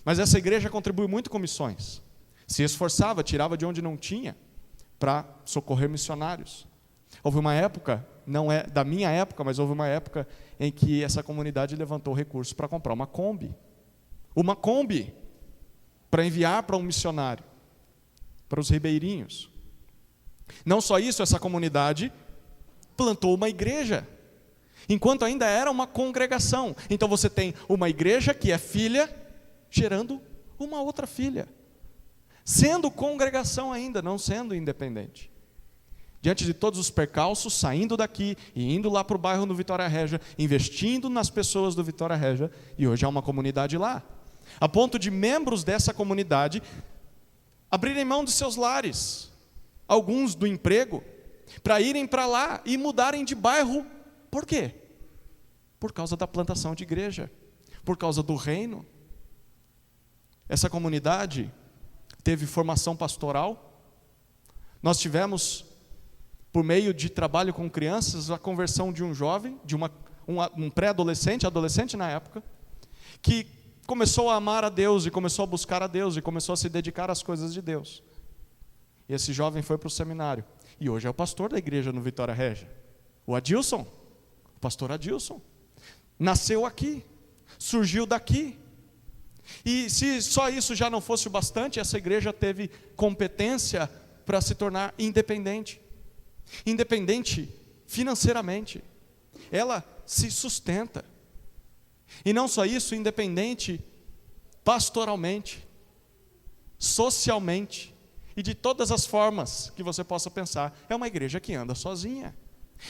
mas essa igreja contribui muito com missões. Se esforçava, tirava de onde não tinha, para socorrer missionários. Houve uma época, não é da minha época, mas houve uma época em que essa comunidade levantou recursos para comprar uma Kombi. Uma Kombi para enviar para um missionário, para os ribeirinhos. Não só isso, essa comunidade plantou uma igreja, enquanto ainda era uma congregação. Então você tem uma igreja que é filha, gerando uma outra filha, sendo congregação ainda, não sendo independente. Diante de todos os percalços, saindo daqui e indo lá para o bairro do Vitória Régia, investindo nas pessoas do Vitória Régia, e hoje há uma comunidade lá, a ponto de membros dessa comunidade abrirem mão de seus lares, alguns do emprego, para irem para lá e mudarem de bairro. Por quê? Por causa da plantação de igreja, por causa do reino. Essa comunidade teve formação pastoral. Nós tivemos, por meio de trabalho com crianças, a conversão de um jovem, de um pré-adolescente, adolescente na época, que começou a amar a Deus e começou a buscar a Deus e começou a se dedicar às coisas de Deus. E esse jovem foi para o seminário e hoje é o pastor da igreja no Vitória Régia. O Adilson, o pastor Adilson, nasceu aqui, surgiu daqui. E se só isso já não fosse o bastante, essa igreja teve competência para se tornar independente. Independente financeiramente. ela se sustenta. E não só isso, independente pastoralmente, socialmente e de todas as formas que você possa pensar, é uma igreja que anda sozinha.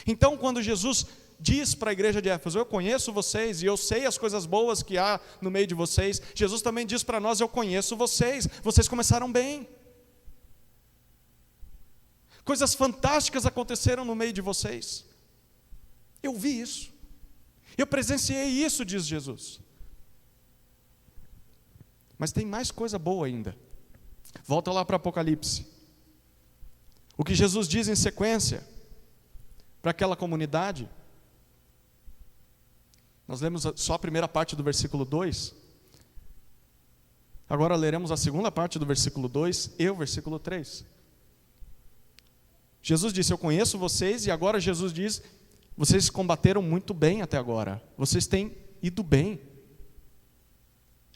Então, quando Jesus diz para a igreja de Éfeso: eu conheço vocês e eu sei as coisas boas que há no meio de vocês, Jesus também diz para nós: eu conheço vocês, vocês começaram bem. Coisas fantásticas aconteceram no meio de vocês. Eu vi isso. Eu presenciei isso, diz Jesus. Mas tem mais coisa boa ainda. Volta lá para Apocalipse. O que Jesus diz em sequência para aquela comunidade. Nós lemos só a primeira parte do versículo 2. Agora leremos a segunda parte do versículo 2 e o versículo 3. Jesus disse: eu conheço vocês, e agora Jesus diz: vocês combateram muito bem até agora. Vocês têm ido bem.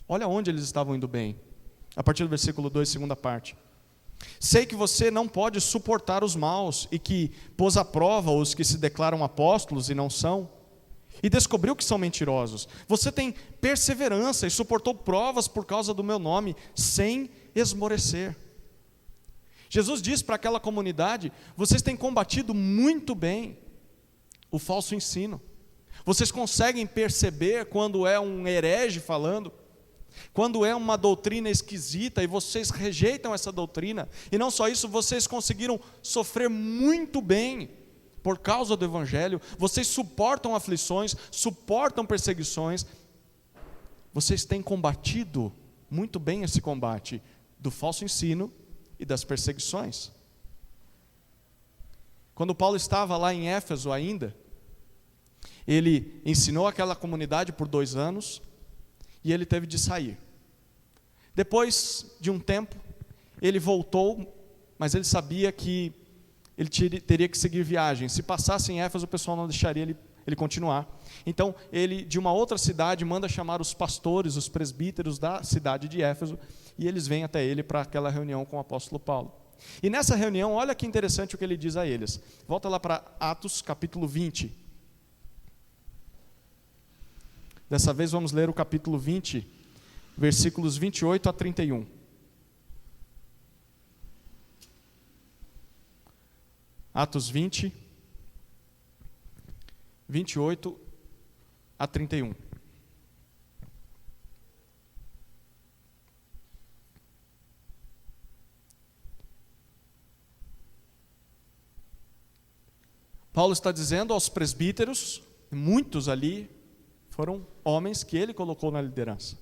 Olha onde eles estavam indo bem. A partir do versículo 2, segunda parte. Sei que você não pode suportar os maus e que pôs à prova os que se declaram apóstolos e não são, e descobriu que são mentirosos. Você tem perseverança e suportou provas por causa do meu nome, sem esmorecer. Jesus diz para aquela comunidade: vocês têm combatido muito bem o falso ensino. Vocês conseguem perceber quando é um herege falando, quando é uma doutrina esquisita e vocês rejeitam essa doutrina. E não só isso, vocês conseguiram sofrer muito bem por causa do Evangelho. Vocês suportam aflições, suportam perseguições. Vocês têm combatido muito bem esse combate do falso ensino e das perseguições. Quando Paulo estava lá em Éfeso ainda, ele ensinou aquela comunidade por 2 anos e ele teve de sair. Depois de um tempo, ele voltou, mas ele sabia que ele teria que seguir viagem. Se passasse em Éfeso, o pessoal não deixaria ele continuar. Então, ele, de uma outra cidade, manda chamar os pastores, os presbíteros da cidade de Éfeso, e eles vêm até ele para aquela reunião com o apóstolo Paulo. E nessa reunião, olha que interessante o que ele diz a eles. Volta lá para Atos capítulo 20. Dessa vez vamos ler o capítulo 20, versículos 28 a 31. Atos 20, 28 a 31. Paulo está dizendo aos presbíteros, muitos ali foram homens que ele colocou na liderança.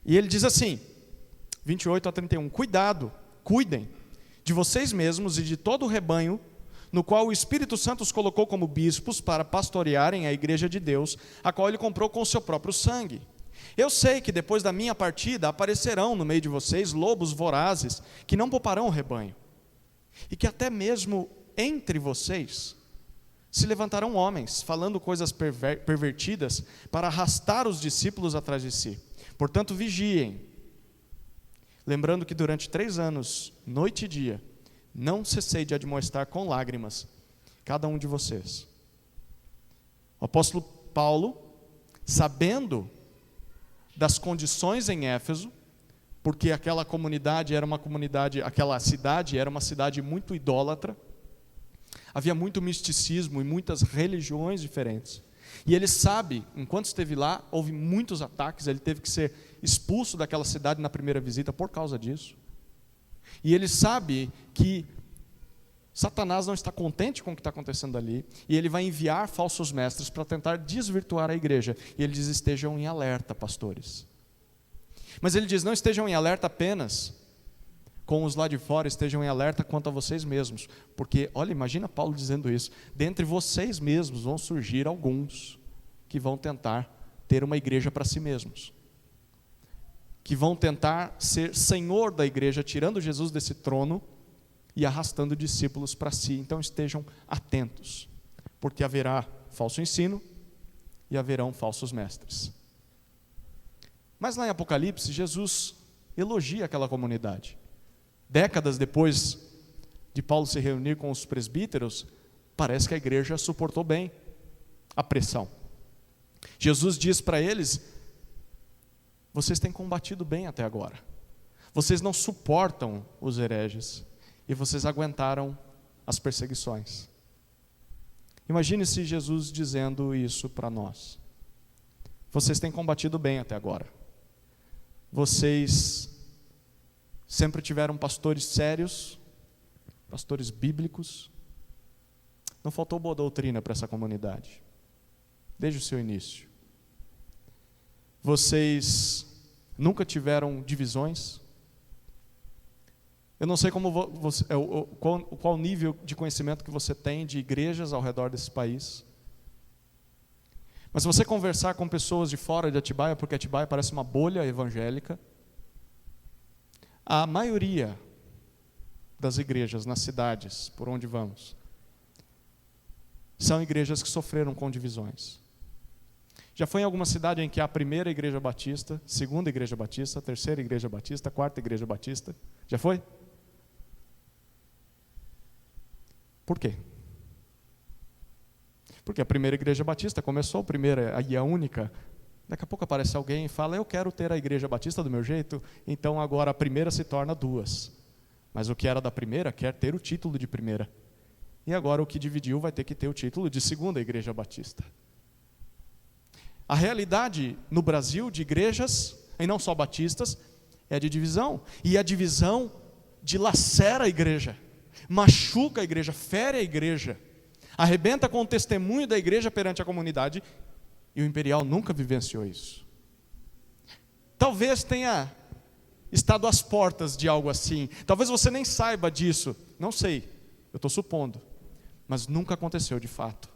E ele diz assim, 28 a 31, cuidado, cuidem de vocês mesmos e de todo o rebanho, no qual o Espírito Santo os colocou como bispos para pastorearem a igreja de Deus, a qual ele comprou com o seu próprio sangue. Eu sei que depois da minha partida aparecerão no meio de vocês lobos vorazes, que não pouparão o rebanho, e que até mesmo entre vocês se levantarão homens, falando coisas pervertidas, para arrastar os discípulos atrás de si. Portanto, vigiem, lembrando que durante 3 anos, noite e dia, não cessei de admoestar com lágrimas cada um de vocês. O apóstolo Paulo, sabendo das condições em Éfeso, porque aquela comunidade era uma comunidade, aquela cidade era uma cidade muito idólatra, havia muito misticismo e muitas religiões diferentes. E ele sabe, enquanto esteve lá, houve muitos ataques, ele teve que ser expulso daquela cidade na primeira visita por causa disso. E ele sabe que Satanás não está contente com o que está acontecendo ali, e ele vai enviar falsos mestres para tentar desvirtuar a igreja. E ele diz, estejam em alerta, pastores. Mas ele diz, não estejam em alerta apenas com os lá de fora, estejam em alerta quanto a vocês mesmos. Porque, olha, imagina Paulo dizendo isso, dentre vocês mesmos vão surgir alguns que vão tentar ter uma igreja para si mesmos, que vão tentar ser senhor da igreja, tirando Jesus desse trono e arrastando discípulos para si. Então estejam atentos, porque haverá falso ensino e haverão falsos mestres. Mas lá em Apocalipse, Jesus elogia aquela comunidade. Décadas depois de Paulo se reunir com os presbíteros, parece que a igreja suportou bem. a pressão. Jesus diz para eles: vocês têm combatido bem até agora. Vocês não suportam os hereges e vocês aguentaram as perseguições. Imagine se Jesus dizendo isso para nós. Vocês têm combatido bem até agora. Vocês sempre tiveram pastores sérios, pastores bíblicos. Não faltou boa doutrina para essa comunidade, desde o seu início. Vocês nunca tiveram divisões. Eu não sei qual nível de conhecimento que você tem de igrejas ao redor desse país. Mas se você conversar com pessoas de fora de Atibaia, porque Atibaia parece uma bolha evangélica, a maioria das igrejas nas cidades por onde vamos são igrejas que sofreram com divisões. Já foi em alguma cidade em que há a primeira igreja batista, segunda igreja batista, terceira igreja batista, quarta igreja batista? Já foi? Por quê? Porque a primeira igreja batista começou, a primeira e a única. Daqui a pouco aparece alguém e fala: eu quero ter a igreja batista do meu jeito, então agora a primeira se torna duas. Mas o que era da primeira quer ter o título de primeira. E agora o que dividiu vai ter que ter o título de segunda igreja batista. A realidade no Brasil de igrejas, e não só batistas, é de divisão. E a divisão dilacera a igreja, machuca a igreja, fere a igreja, arrebenta com o testemunho da igreja perante a comunidade, e o Imperial nunca vivenciou isso. Talvez tenha estado às portas de algo assim, talvez você nem saiba disso, não sei, eu estou supondo, mas nunca aconteceu de fato.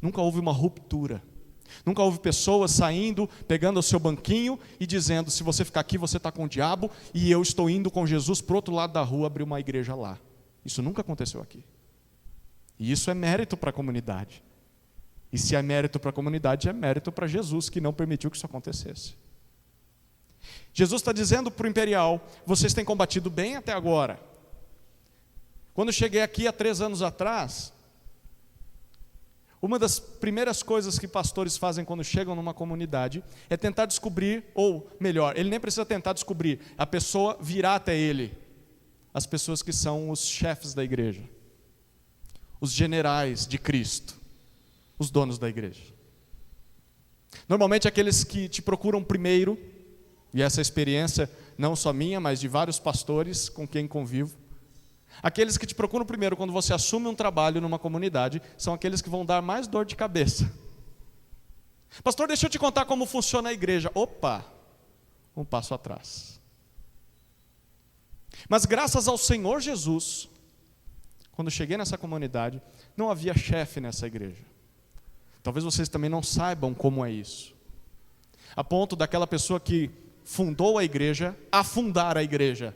Nunca houve uma ruptura, nunca houve pessoas saindo, pegando o seu banquinho e dizendo: se você ficar aqui você está com o diabo, e eu estou indo com Jesus para o outro lado da rua abrir uma igreja lá. Isso nunca aconteceu aqui. E isso é mérito para a comunidade. E se é mérito para a comunidade, é mérito para Jesus, que não permitiu que isso acontecesse. Jesus está dizendo para o Imperial: vocês têm combatido bem até agora. Quando eu cheguei aqui há 3 anos atrás, uma das primeiras coisas que pastores fazem quando chegam numa comunidade é tentar descobrir, ou melhor, ele nem precisa tentar descobrir, a pessoa virá até ele, as pessoas que são os chefes da igreja, os generais de Cristo, os donos da igreja. Normalmente aqueles que te procuram primeiro, e essa experiência não só minha, mas de vários pastores com quem convivo, aqueles que te procuram primeiro quando você assume um trabalho numa comunidade, são aqueles que vão dar mais dor de cabeça. Pastor, deixa eu te contar como funciona a igreja. Opa, um passo atrás. Mas graças ao Senhor Jesus, quando cheguei nessa comunidade, não havia chefe nessa igreja. Talvez vocês também não saibam como é isso. A ponto daquela pessoa que fundou a igreja, afundar a igreja.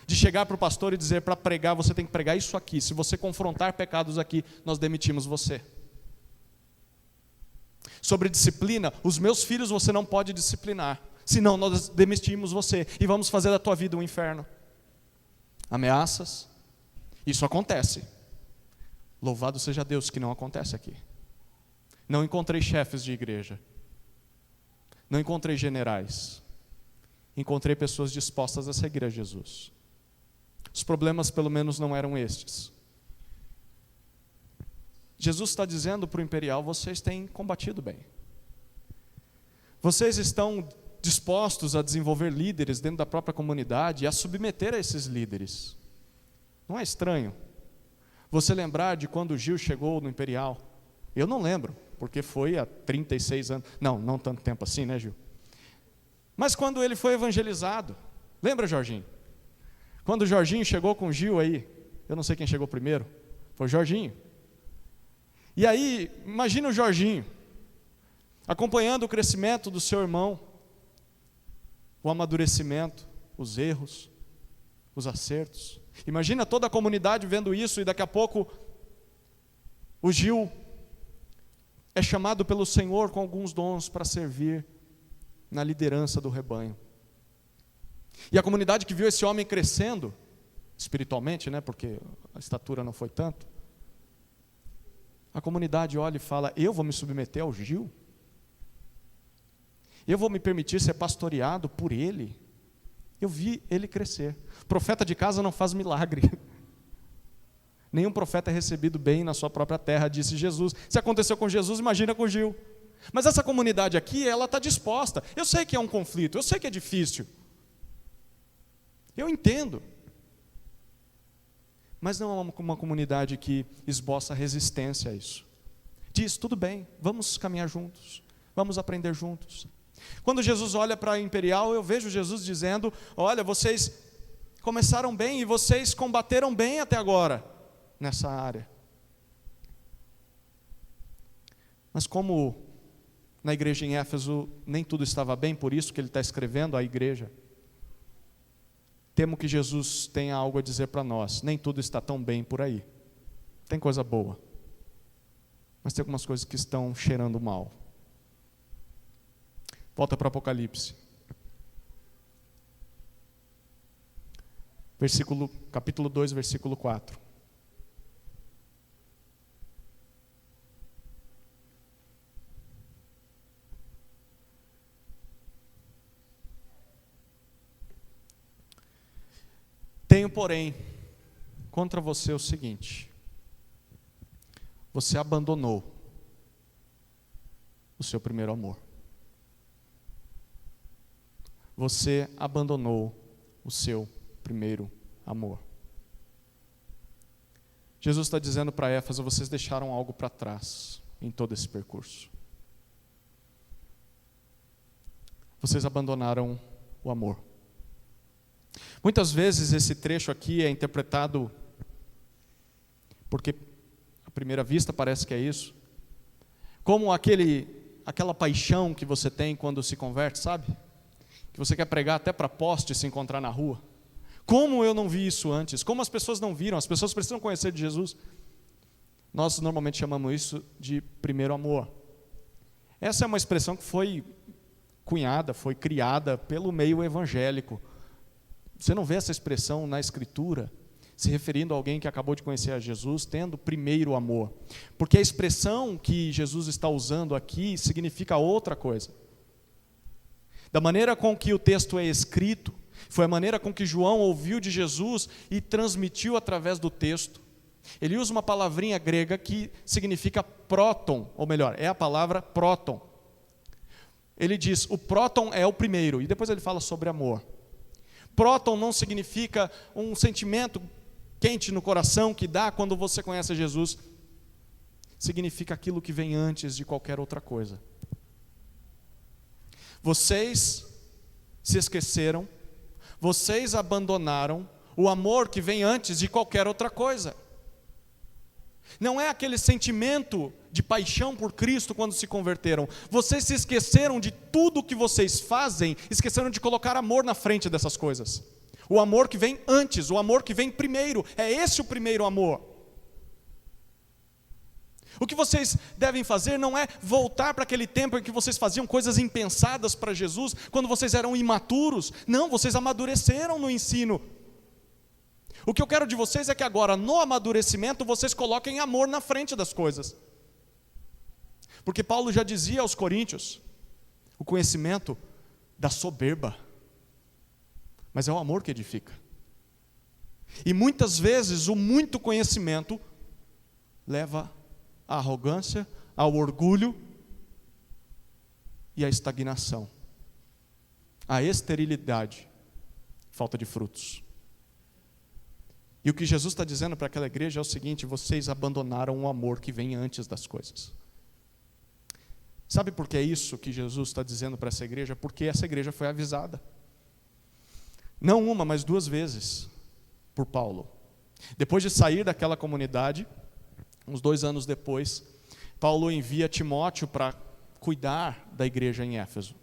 De chegar para o pastor e dizer: para pregar você tem que pregar isso aqui, se você confrontar pecados aqui, nós demitimos você. Sobre disciplina, os meus filhos você não pode disciplinar, senão nós demitimos você e vamos fazer da tua vida um inferno. Ameaças, isso acontece. Louvado seja Deus que não acontece aqui. Não encontrei chefes de igreja, não encontrei generais, encontrei pessoas dispostas a seguir a Jesus. Os problemas pelo menos não eram estes. Jesus está dizendo para o Imperial: vocês têm combatido bem. Vocês estão dispostos a desenvolver líderes dentro da própria comunidade e a submeter a esses líderes. Não é estranho você lembrar de quando o Gil chegou no Imperial? Eu não lembro, porque foi há 36 anos. Não tanto tempo assim, né, Gil? Mas quando ele foi evangelizado, lembra, Jorginho? Quando o Jorginho chegou com o Gil aí, eu não sei quem chegou primeiro, foi o Jorginho. E aí, imagina o Jorginho, acompanhando o crescimento do seu irmão, o amadurecimento, os erros, os acertos. Imagina toda a comunidade vendo isso, e daqui a pouco o Gil é chamado pelo Senhor com alguns dons para servir na liderança do rebanho. E a comunidade que viu esse homem crescendo, espiritualmente, né, porque a estatura não foi tanto, A comunidade olha e fala: eu vou me submeter ao Gil? Eu vou me permitir ser pastoreado por ele? Eu vi ele crescer. Profeta de casa não faz milagre. Nenhum profeta é recebido bem na sua própria terra, disse Jesus. Se aconteceu com Jesus, imagina com Gil. Mas essa comunidade aqui, ela está disposta. Eu sei que é um conflito, eu sei que é difícil. Eu entendo. Mas não é uma comunidade que esboça resistência a isso. Diz: tudo bem, vamos caminhar juntos, vamos aprender juntos. Quando Jesus olha para a Imperial, eu vejo Jesus dizendo: olha, vocês começaram bem e vocês combateram bem até agora nessa área. Mas como na igreja em Éfeso nem tudo estava bem, por isso que ele está escrevendo à igreja, temo que Jesus tenha algo a dizer para nós. Nem tudo está tão bem por aí. Tem coisa boa, mas tem algumas coisas que estão cheirando mal. Volta para Apocalipse. Capítulo 2, versículo 4. Tenho, porém, contra você o seguinte: você abandonou o seu primeiro amor. Você abandonou o seu primeiro amor. Jesus está dizendo para Éfeso: vocês deixaram algo para trás em todo esse percurso. Vocês abandonaram o amor. Muitas vezes esse trecho aqui é interpretado, porque à primeira vista parece que é isso, como aquela paixão que você tem quando se converte, sabe? Que você quer pregar até para poste se encontrar na rua. Como eu não vi isso antes? Como as pessoas não viram? As pessoas precisam conhecer de Jesus. Nós normalmente chamamos isso de primeiro amor. Essa é uma expressão que foi cunhada, foi criada pelo meio evangélico. Você não vê essa expressão na Escritura se referindo a alguém que acabou de conhecer a Jesus tendo primeiro amor. Porque a expressão que Jesus está usando aqui significa outra coisa. Da maneira com que o texto é escrito, foi a maneira com que João ouviu de Jesus e transmitiu através do texto. Ele usa uma palavrinha grega que significa próton, ou melhor, é a palavra próton. Ele diz: o próton é o primeiro, e depois ele fala sobre amor. Próton não significa um sentimento quente no coração que dá quando você conhece Jesus. Significa aquilo que vem antes de qualquer outra coisa. Vocês se esqueceram, vocês abandonaram o amor que vem antes de qualquer outra coisa. Não é aquele sentimento de paixão por Cristo quando se converteram. Vocês se esqueceram de tudo que vocês fazem, esqueceram de colocar amor na frente dessas coisas. O amor que vem antes, o amor que vem primeiro, é esse o primeiro amor. O que vocês devem fazer não é voltar para aquele tempo em que vocês faziam coisas impensadas para Jesus, quando vocês eram imaturos. Não, vocês amadureceram no ensino. O que eu quero de vocês é que agora, no amadurecimento, vocês coloquem amor na frente das coisas. Porque Paulo já dizia aos coríntios: o conhecimento dá soberba, mas é o amor que edifica. E muitas vezes o muito conhecimento leva à arrogância, ao orgulho e à estagnação, à esterilidade, falta de frutos. E o que Jesus está dizendo para aquela igreja é o seguinte: vocês abandonaram o amor que vem antes das coisas. Sabe por que é isso que Jesus está dizendo para essa igreja? Porque essa igreja foi avisada. Não uma, mas 2 vezes por Paulo. Depois de sair daquela comunidade, uns 2 anos depois, Paulo envia Timóteo para cuidar da igreja em Éfeso.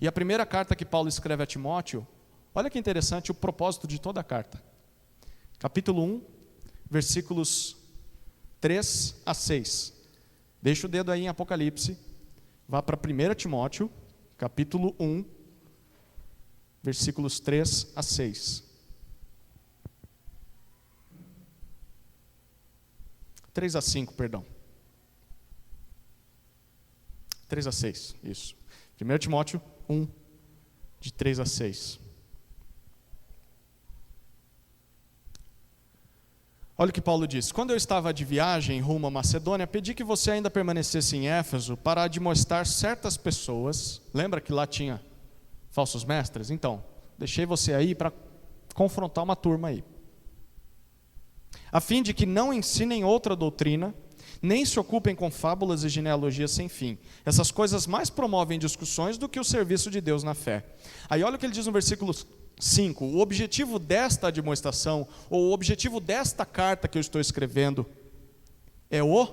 E a primeira carta que Paulo escreve a Timóteo, olha que interessante o propósito de toda a carta. Capítulo 1, versículos 3 a 6. Deixa o dedo aí em Apocalipse. Vá para 1 Timóteo, capítulo 1, versículos 3 a 6. 3 a 5, perdão. 3 a 6, isso. 1 Timóteo 1, de 3 a 6. Olha o que Paulo diz: quando eu estava de viagem rumo à Macedônia, pedi que você ainda permanecesse em Éfeso para admoestar certas pessoas. Lembra que lá tinha falsos mestres? Então, deixei você aí para confrontar uma turma aí. A fim de que não ensinem outra doutrina, nem se ocupem com fábulas e genealogias sem fim. Essas coisas mais promovem discussões do que o serviço de Deus na fé. Aí olha o que ele diz no versículo 5. O objetivo desta admoestação, ou o objetivo desta carta que eu estou escrevendo, é o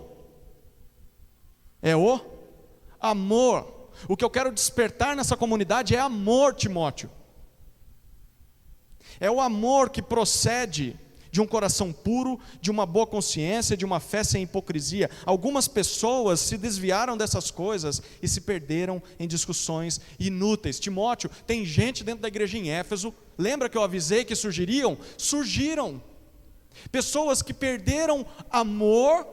amor. O que eu quero despertar nessa comunidade é amor, Timóteo. É o amor que procede de um coração puro, de uma boa consciência, de uma fé sem hipocrisia. Algumas pessoas se desviaram dessas coisas e se perderam em discussões inúteis. Timóteo, tem gente dentro da igreja em Éfeso, lembra que eu avisei que surgiriam? Surgiram. Pessoas que perderam amor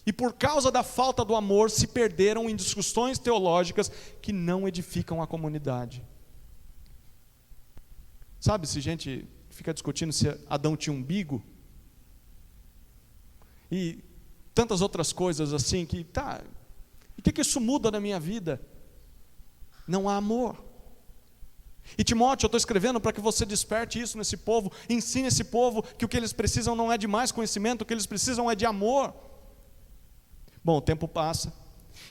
e por causa da falta do amor se perderam em discussões teológicas que não edificam a comunidade. Sabe, se gente fica discutindo se Adão tinha umbigo e tantas outras coisas assim, que o que isso muda na minha vida? Não há amor. E Timóteo, eu estou escrevendo para que você desperte isso nesse povo, ensine esse povo que o que eles precisam não é de mais conhecimento, o que eles precisam é de amor. Bom, o tempo passa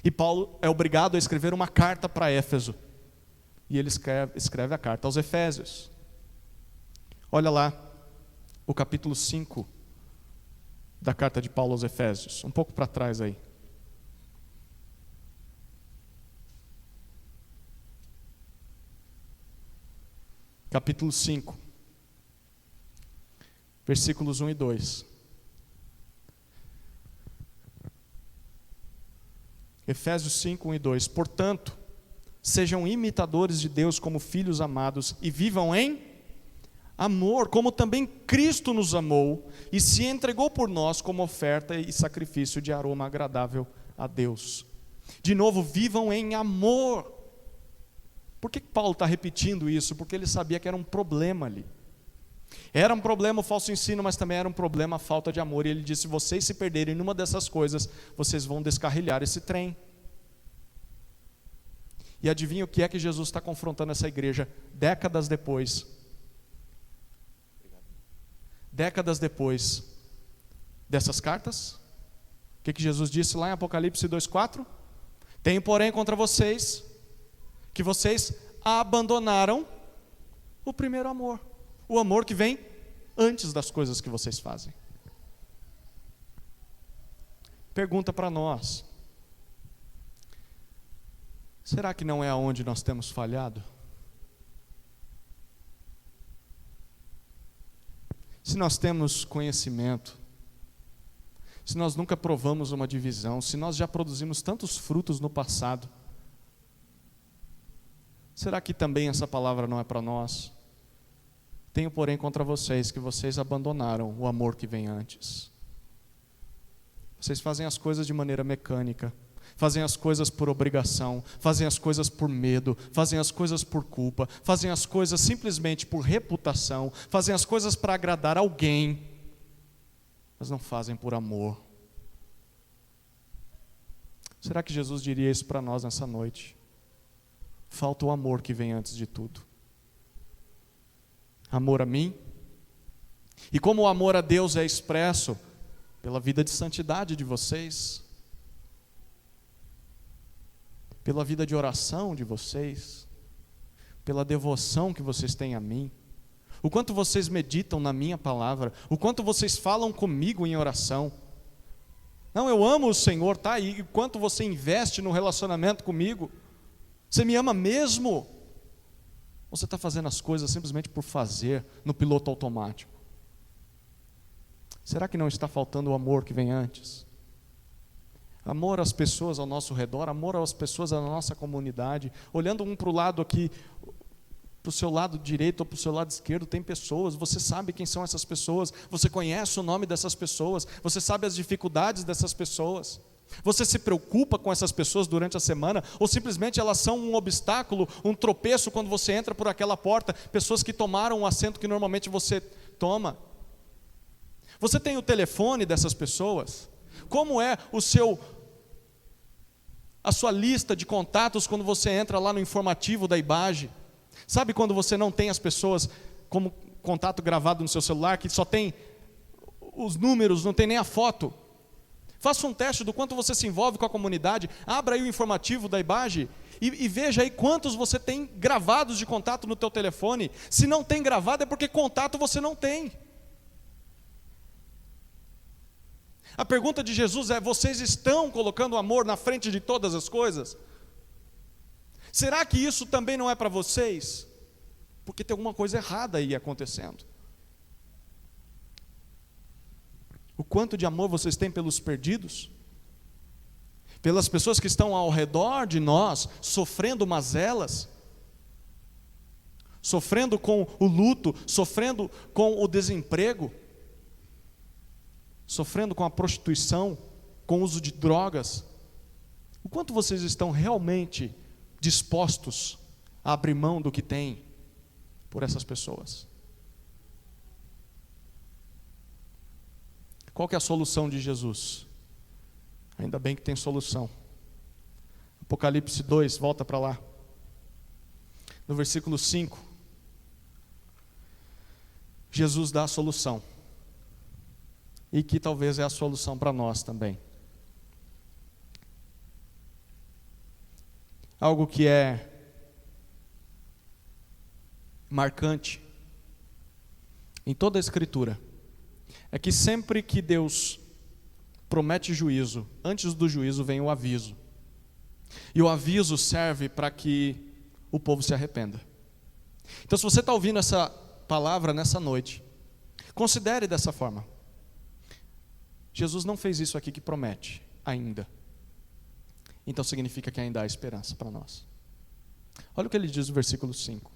e Paulo é obrigado a escrever uma carta para Éfeso, e ele escreve a carta aos Efésios. Olha lá, o capítulo 5 da carta de Paulo aos Efésios, um pouco para trás aí. Capítulo 5, versículos 1 e 2. Efésios 5, 1 e 2. Portanto, sejam imitadores de Deus como filhos amados e vivam em amor, como também Cristo nos amou e se entregou por nós como oferta e sacrifício de aroma agradável a Deus. De novo, vivam em amor. Por que Paulo está repetindo isso? Porque ele sabia que era um problema ali. Era um problema o falso ensino, mas também era um problema a falta de amor. E ele disse: se vocês se perderem numa dessas coisas, vocês vão descarrilhar esse trem. E adivinha o que é que Jesus está confrontando essa igreja décadas depois? Décadas depois dessas cartas, o que Jesus disse lá em Apocalipse 2,4? Tenho, porém, contra vocês, que vocês abandonaram o primeiro amor, o amor que vem antes das coisas que vocês fazem. Pergunta para nós: será que não é aonde nós temos falhado? Se nós temos conhecimento, se nós nunca provamos uma divisão, se nós já produzimos tantos frutos no passado, será que também essa palavra não é para nós? Tenho, porém, contra vocês que vocês abandonaram o amor que vem antes. Vocês fazem as coisas de maneira mecânica, fazem as coisas por obrigação, fazem as coisas por medo, fazem as coisas por culpa, fazem as coisas simplesmente por reputação, fazem as coisas para agradar alguém, mas não fazem por amor. Será que Jesus diria isso para nós nessa noite? Falta o amor que vem antes de tudo. Amor a mim. E como o amor a Deus é expresso pela vida de santidade de vocês, pela vida de oração de vocês, pela devoção que vocês têm a mim, o quanto vocês meditam na minha palavra, o quanto vocês falam comigo em oração. Não, eu amo o Senhor, tá? E o quanto você investe no relacionamento comigo. Você me ama mesmo? Ou você está fazendo as coisas simplesmente por fazer, no piloto automático? Será que não está faltando o amor que vem antes? Amor às pessoas ao nosso redor, amor às pessoas da nossa comunidade. Olhando um para o lado aqui, para o seu lado direito ou para o seu lado esquerdo, tem pessoas, você sabe quem são essas pessoas, você conhece o nome dessas pessoas, você sabe as dificuldades dessas pessoas. Você se preocupa com essas pessoas durante a semana, ou simplesmente elas são um obstáculo, um tropeço quando você entra por aquela porta, pessoas que tomaram o assento que normalmente você toma? Você tem o telefone dessas pessoas? Como é a sua lista de contatos quando você entra lá no informativo da IBAGE? Sabe quando você não tem as pessoas como contato gravado no seu celular, que só tem os números, não tem nem a foto? Faça um teste do quanto você se envolve com a comunidade, abra aí o informativo da IBAGE e veja aí quantos você tem gravados de contato no teu telefone. Se não tem gravado é porque contato você não tem. A pergunta de Jesus é: vocês estão colocando o amor na frente de todas as coisas? Será que isso também não é para vocês? Porque tem alguma coisa errada aí acontecendo. O quanto de amor vocês têm pelos perdidos? Pelas pessoas que estão ao redor de nós, sofrendo mazelas? Sofrendo com o luto, sofrendo com o desemprego? Sofrendo com a prostituição, com o uso de drogas? O quanto vocês estão realmente dispostos a abrir mão do que têm por essas pessoas? Qual que é a solução de Jesus? Ainda bem que tem solução. Apocalipse 2, volta para lá. No versículo 5, Jesus dá a solução. E que talvez é a solução para nós também. Algo que é marcante em toda a Escritura é que sempre que Deus promete juízo, antes do juízo vem o aviso. E o aviso serve para que o povo se arrependa. Então, se você está ouvindo essa palavra nessa noite, considere dessa forma: Jesus não fez isso aqui que promete ainda. Então significa que ainda há esperança para nós. Olha o que ele diz no versículo 5.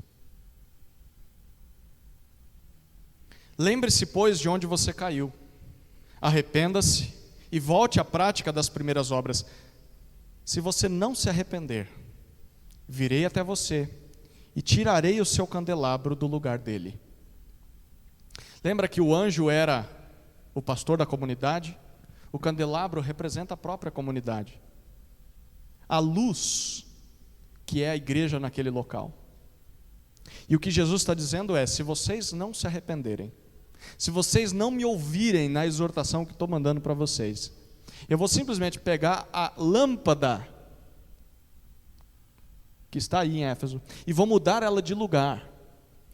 Lembre-se, pois, de onde você caiu. Arrependa-se e volte à prática das primeiras obras. Se você não se arrepender, virei até você e tirarei o seu candelabro do lugar dele. Lembra que o anjo era o pastor da comunidade? O candelabro representa a própria comunidade. A luz que é a igreja naquele local. E o que Jesus está dizendo é: se vocês não se arrependerem, se vocês não me ouvirem na exortação que estou mandando para vocês, eu vou simplesmente pegar a lâmpada que está aí em Éfeso e vou mudar ela de lugar.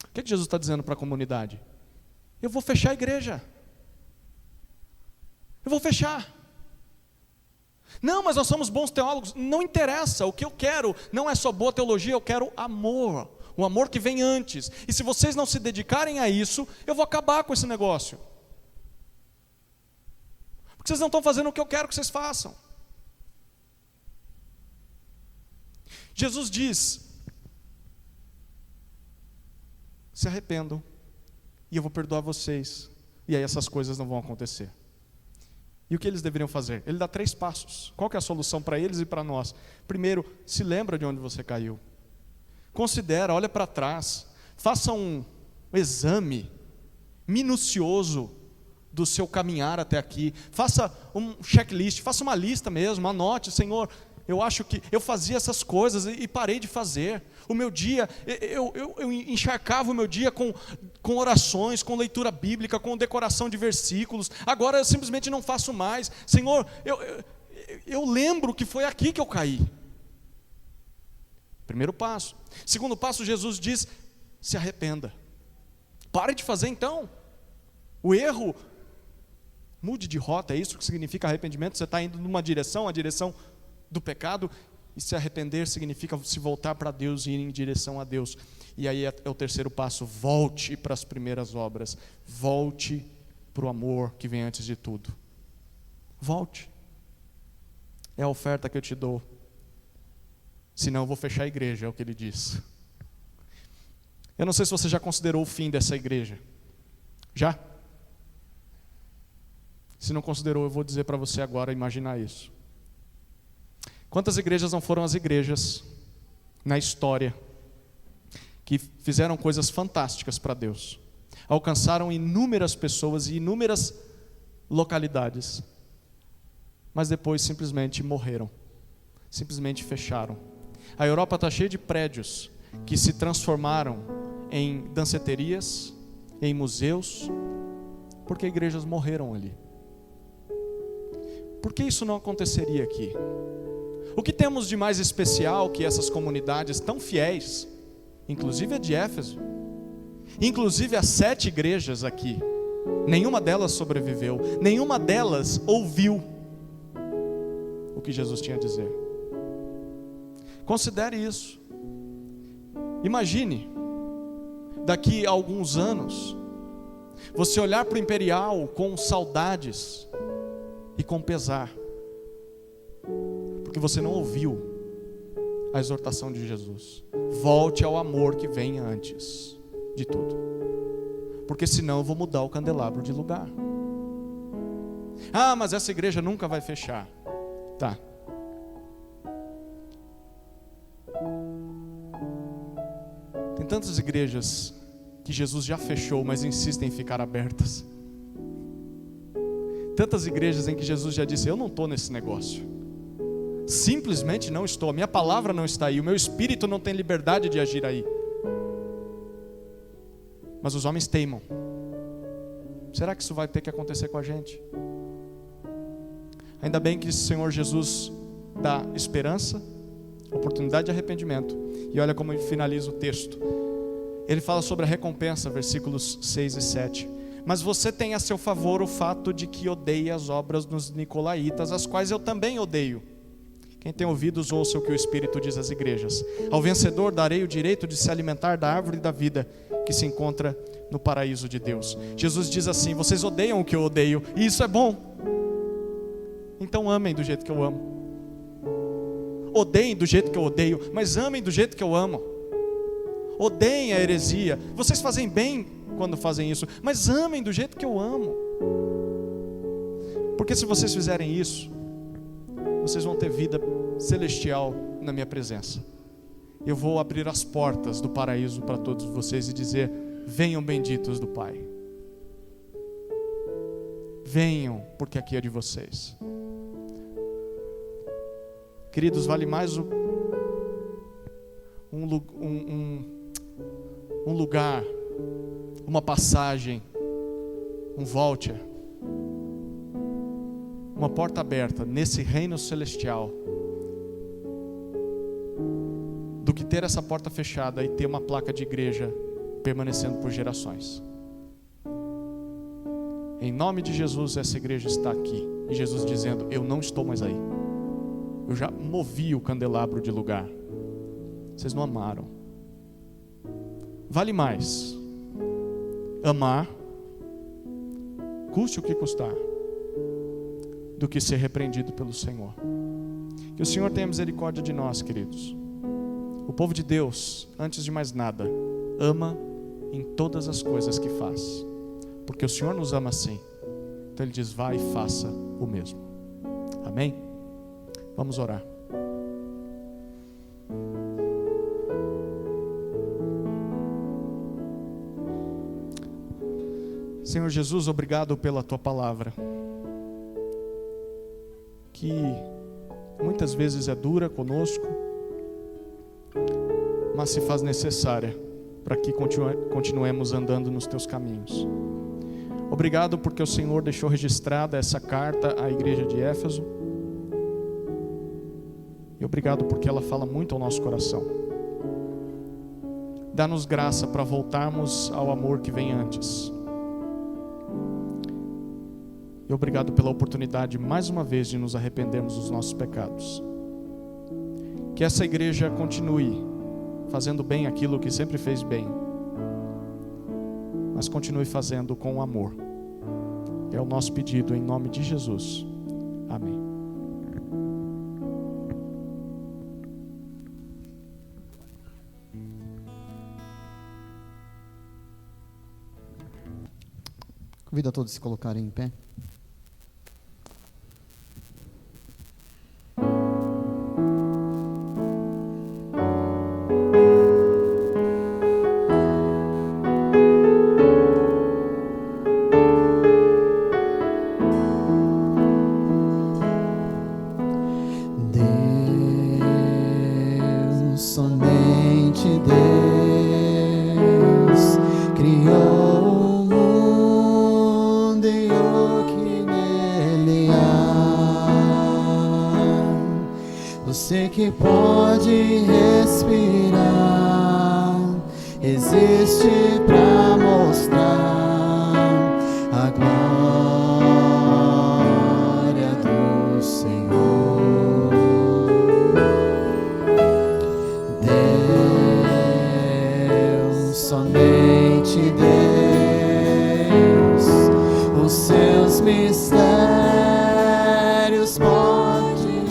O que Jesus está dizendo para a comunidade? Eu vou fechar a igreja. Eu vou fechar. Não, mas nós somos bons teólogos. Não interessa, o que eu quero não é só boa teologia, eu quero amor. O amor que vem antes. E se vocês não se dedicarem a isso, eu vou acabar com esse negócio. Porque vocês não estão fazendo o que eu quero que vocês façam. Jesus diz: se arrependam e eu vou perdoar vocês. E aí essas coisas não vão acontecer. E o que eles deveriam fazer? Ele dá 3 passos. Qual que é a solução para eles e para nós? Primeiro, se lembra de onde você caiu. Considera, olha para trás. Faça um exame minucioso do seu caminhar até aqui. Faça um checklist, faça uma lista mesmo. Anote: Senhor, eu acho que eu fazia essas coisas e parei de fazer. O meu dia, eu encharcava o meu dia com orações, com leitura bíblica, com decoração de versículos. Agora eu simplesmente não faço mais. Senhor, eu lembro que foi aqui que eu caí. Primeiro passo. Segundo passo, Jesus diz: se arrependa. Pare de fazer então o erro. Mude de rota, é isso que significa arrependimento. Você está indo numa direção, a direção do pecado, e se arrepender significa se voltar para Deus e ir em direção a Deus. E aí é o terceiro passo: volte para as primeiras obras, volte para o amor que vem antes de tudo. Volte. É a oferta que eu te dou. Senão eu vou fechar a igreja, é o que ele diz. Eu não sei se você já considerou o fim dessa igreja. Já? Se não considerou, eu vou dizer para você agora imaginar isso. Quantas igrejas não foram as igrejas na história que fizeram coisas fantásticas para Deus, alcançaram inúmeras pessoas e inúmeras localidades, mas depois simplesmente morreram, simplesmente fecharam. A Europa está cheia de prédios que se transformaram em danceterias, em museus, porque igrejas morreram ali. Por que isso não aconteceria aqui? O que temos de mais especial que essas comunidades tão fiéis, inclusive a de Éfeso, inclusive as 7 igrejas aqui, nenhuma delas sobreviveu, nenhuma delas ouviu o que Jesus tinha a dizer. Considere isso. Imagine, daqui a alguns anos, você olhar para o Imperial com saudades e com pesar, porque você não ouviu a exortação de Jesus. Volte ao amor que vem antes de tudo, porque senão eu vou mudar o candelabro de lugar. Ah, mas essa igreja nunca vai fechar. Tá. Tem tantas igrejas que Jesus já fechou, mas insistem em ficar abertas. Tantas igrejas em que Jesus já disse: eu não estou nesse negócio, simplesmente não estou, a minha palavra não está aí, o meu espírito não tem liberdade de agir aí. Mas os homens teimam. Será que isso vai ter que acontecer com a gente? Ainda bem que o Senhor Jesus dá esperança, oportunidade de arrependimento. E olha como ele finaliza o texto. Ele fala sobre a recompensa, versículos 6 e 7. Mas você tem a seu favor o fato de que odeia as obras dos nicolaítas, as quais eu também odeio. Quem tem ouvidos, ouça o que o Espírito diz às igrejas. Ao vencedor darei o direito de se alimentar da árvore da vida que se encontra no paraíso de Deus. Jesus diz assim: vocês odeiam o que eu odeio, e isso é bom. Então amem do jeito que eu amo. Odeiem do jeito que eu odeio, mas amem do jeito que eu amo. Odeiem a heresia. Vocês fazem bem quando fazem isso, mas amem do jeito que eu amo. Porque se vocês fizerem isso, vocês vão ter vida celestial na minha presença. Eu vou abrir as portas do paraíso para todos vocês e dizer: venham benditos do Pai. Venham, porque aqui é de vocês. Queridos, vale mais um lugar, uma passagem, um voucher, uma porta aberta nesse reino celestial, do que ter essa porta fechada e ter uma placa de igreja permanecendo por gerações. Em nome de Jesus, essa igreja está aqui, e Jesus dizendo: eu não estou mais aí, eu já movi o candelabro de lugar, vocês não amaram. Vale mais amar, custe o que custar, do que ser repreendido pelo Senhor. Que o Senhor tenha misericórdia de nós, queridos. O povo de Deus, antes de mais nada, ama em todas as coisas que faz, porque o Senhor nos ama assim. Então Ele diz: vá e faça o mesmo. Amém? Vamos orar. Senhor Jesus, obrigado pela Tua palavra, que muitas vezes é dura conosco, mas se faz necessária para que continuemos andando nos Teus caminhos. Obrigado porque o Senhor deixou registrada essa carta à igreja de Éfeso, e obrigado porque ela fala muito ao nosso coração. Dá-nos graça para voltarmos ao amor que vem antes. E obrigado pela oportunidade, mais uma vez, de nos arrependermos dos nossos pecados. Que essa igreja continue fazendo bem aquilo que sempre fez bem, mas continue fazendo com amor. É o nosso pedido em nome de Jesus. Amém. Convido a todos a se colocarem em pé. Você que pode respirar, existe para mostrar a glória do Senhor. Deus, somente Deus, os seus mistérios pode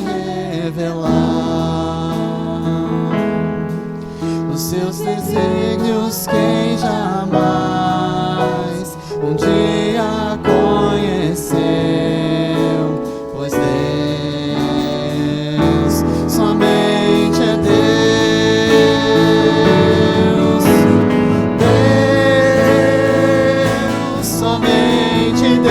revelar, os seus desígnios quem jamais um dia conheceu, pois Deus somente é Deus, Deus, somente Deus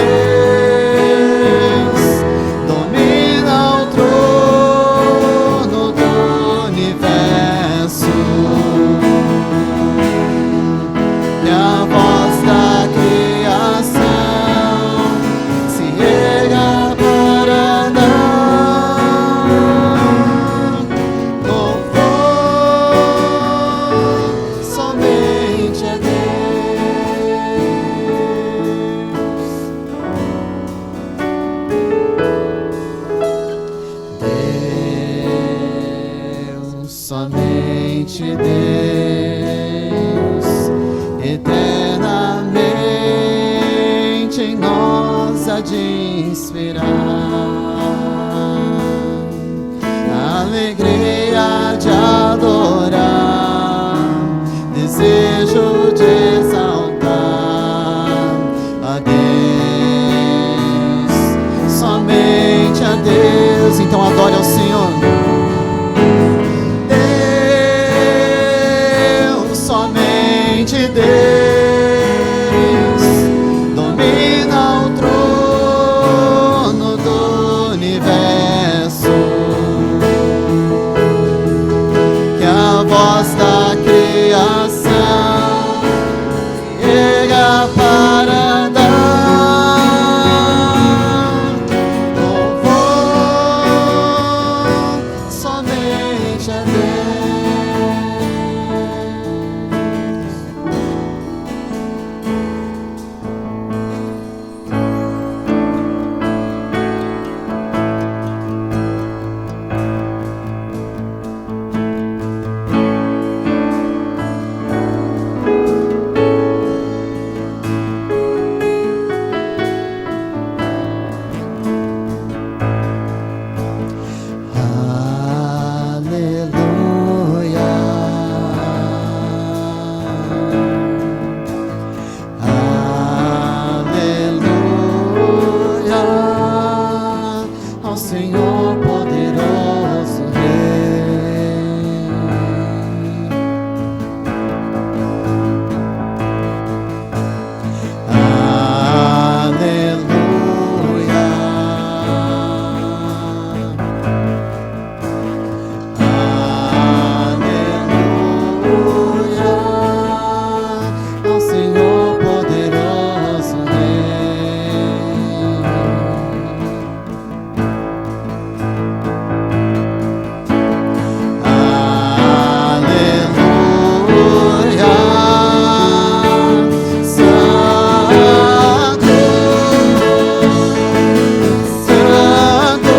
domina o trono do universo. E a voz da criação se erga para dar louvor, somente a Deus, somente Deus, eternamente em nós há de inspirar a alegria de adorar, desejo de exaltar a Deus, somente a Deus. Então adore ao Senhor. Deus, somente Deus domina o trono do universo. Que a voz da criação chega para dar louvor, somente a Deus. Aleluia, aleluia, ao Senhor poderoso Rei. Aleluia, ao Senhor poderoso Rei. Aleluia, Santo, Santo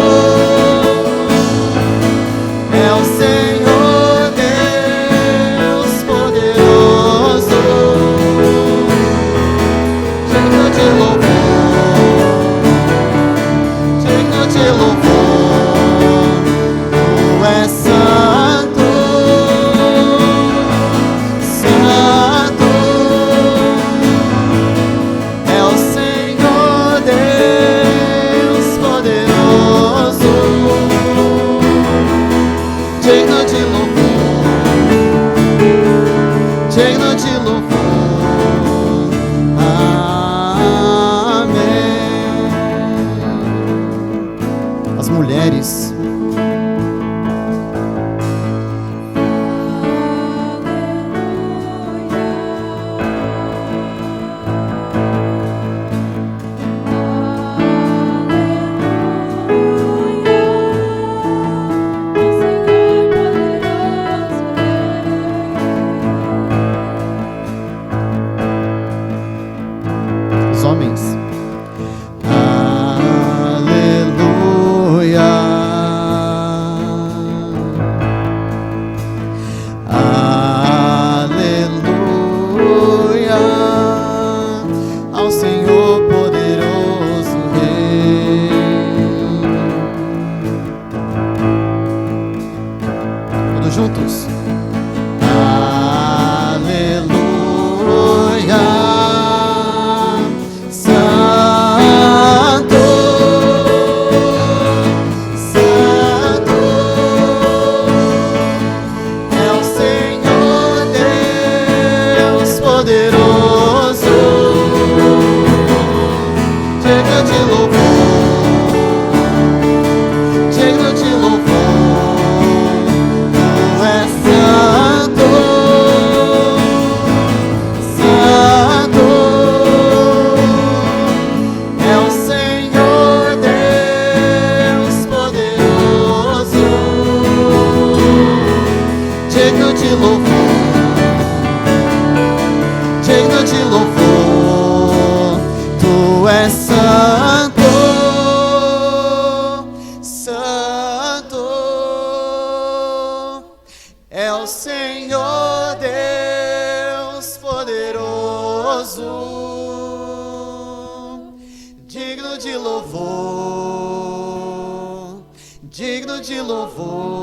é o Senhor Deus poderoso, digno de louvor, digno de louvor. Tu és santo, santo é o Senhor Deus poderoso, digno de louvor, digno de louvor. Amém. As mulheres. Aleluia, juntos. Aleluia. Santo, Santo é o Senhor Deus poderoso, digno de louvor, digno de louvor. Tu és santo, santo é o Senhor Deus poderoso, digno de louvor, digno de louvor. Tu és santo, santo é o Senhor Deus poderoso, digno de louvor, digno de louvor.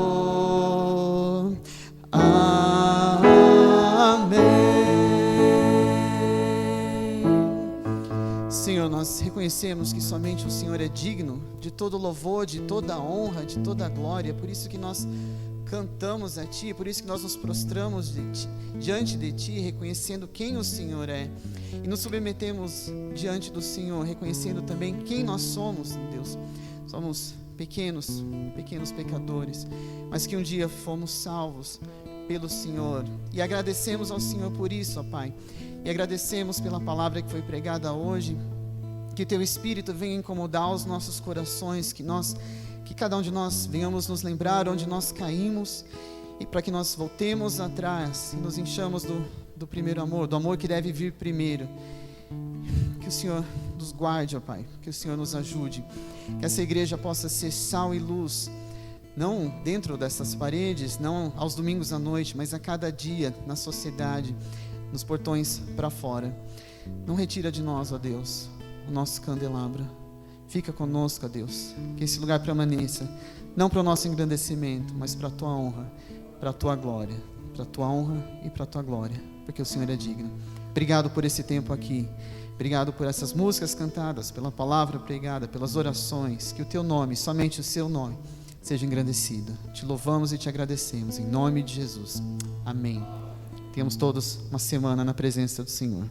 Amém. Senhor, nós reconhecemos que somente o Senhor é digno de todo louvor, de toda honra, de toda glória. Por isso que nós cantamos a Ti, por isso que nós nos prostramos diante de Ti, reconhecendo quem o Senhor é. E nos submetemos diante do Senhor, reconhecendo também quem nós somos, Deus. Somos pequenos pecadores, mas que um dia fomos salvos pelo Senhor. E agradecemos ao Senhor por isso, ó Pai. E agradecemos pela palavra que foi pregada hoje. Que Teu Espírito venha incomodar os nossos corações, que cada um de nós venhamos nos lembrar onde nós caímos, e para que nós voltemos atrás e nos enchamos do primeiro amor, do amor que deve vir primeiro. Que o Senhor nos guarde, ó Pai, que o Senhor nos ajude, que essa igreja possa ser sal e luz, não dentro dessas paredes, não aos domingos à noite, mas a cada dia na sociedade, nos portões para fora. Não retira de nós, ó Deus, o nosso candelabro. Fica conosco, ó Deus, que esse lugar permaneça, não para o nosso engrandecimento, mas para a Tua honra, para a Tua glória, para a Tua honra e para a Tua glória, porque o Senhor é digno. Obrigado por esse tempo aqui, obrigado por essas músicas cantadas, pela palavra pregada, pelas orações, que o Teu nome, somente o Seu nome, seja engrandecido. Te louvamos e te agradecemos, em nome de Jesus. Amém. Tenhamos todos uma semana na presença do Senhor.